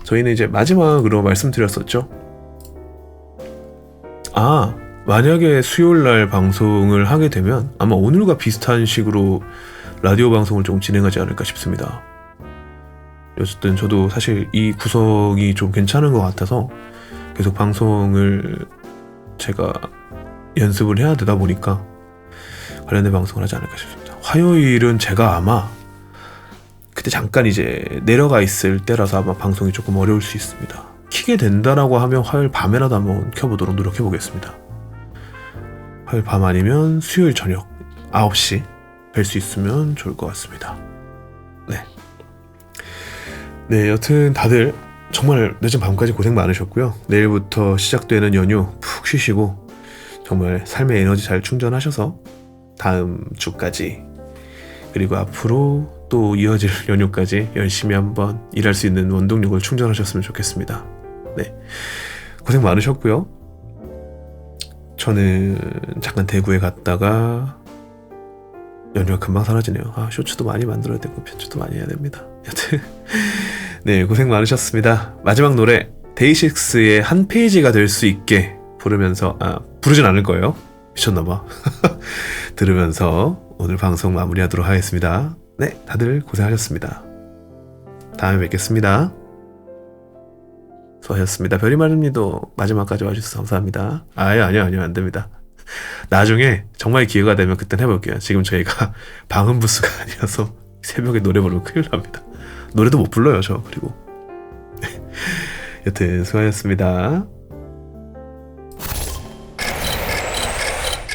저희는 이제 마지막으로 말씀드렸었죠. 만약에 수요일 날 방송을 하게 되면 아마 오늘과 비슷한 식으로 라디오 방송을 좀 진행하지 않을까 싶습니다. 어쨌든 저도 사실 이 구성이 좀 괜찮은 것 같아서 계속 방송을 제가 연습을 해야 되다 보니까 관련된 방송을 하지 않을까 싶습니다. 화요일은 제가 아마 그때 잠깐 이제 내려가 있을 때라서 아마 방송이 조금 어려울 수 있습니다. 키게 된다라고 하면 화요일 밤에라도 한번 켜보도록 노력해 보겠습니다. 화요일 밤 아니면 수요일 저녁 9시 뵐 수 있으면 좋을 것 같습니다. 네, 여튼 다들 정말 늦은 밤까지 고생 많으셨고요. 내일부터 시작되는 연휴 푹 쉬시고 정말 삶의 에너지 잘 충전하셔서 다음 주까지 그리고 앞으로 또 이어질 연휴까지 열심히 한번 일할 수 있는 원동력을 충전하셨으면 좋겠습니다. 네, 고생 많으셨고요. 저는 잠깐 대구에 갔다가 연휴가 금방 사라지네요. 쇼츠도 많이 만들어야 되고 편집도 많이 해야 됩니다. 여튼 네, 고생 많으셨습니다. 마지막 노래 데이식스의 한 페이지가 될 수 있게 부르면서 부르진 않을 거예요. 미쳤나봐. 들으면서 오늘 방송 마무리하도록 하겠습니다. 네, 다들 고생하셨습니다. 다음에 뵙겠습니다. 수고하셨습니다. 별이마름님도 마지막까지 와주셔서 감사합니다. 아니요 안 됩니다. 나중에 정말 기회가 되면 그땐 해볼게요. 지금 저희가 방음부스가 아니라서 새벽에 노래 부르면 큰일 납니다. 노래도 못 불러요 저. 그리고 여튼 수고하셨습니다.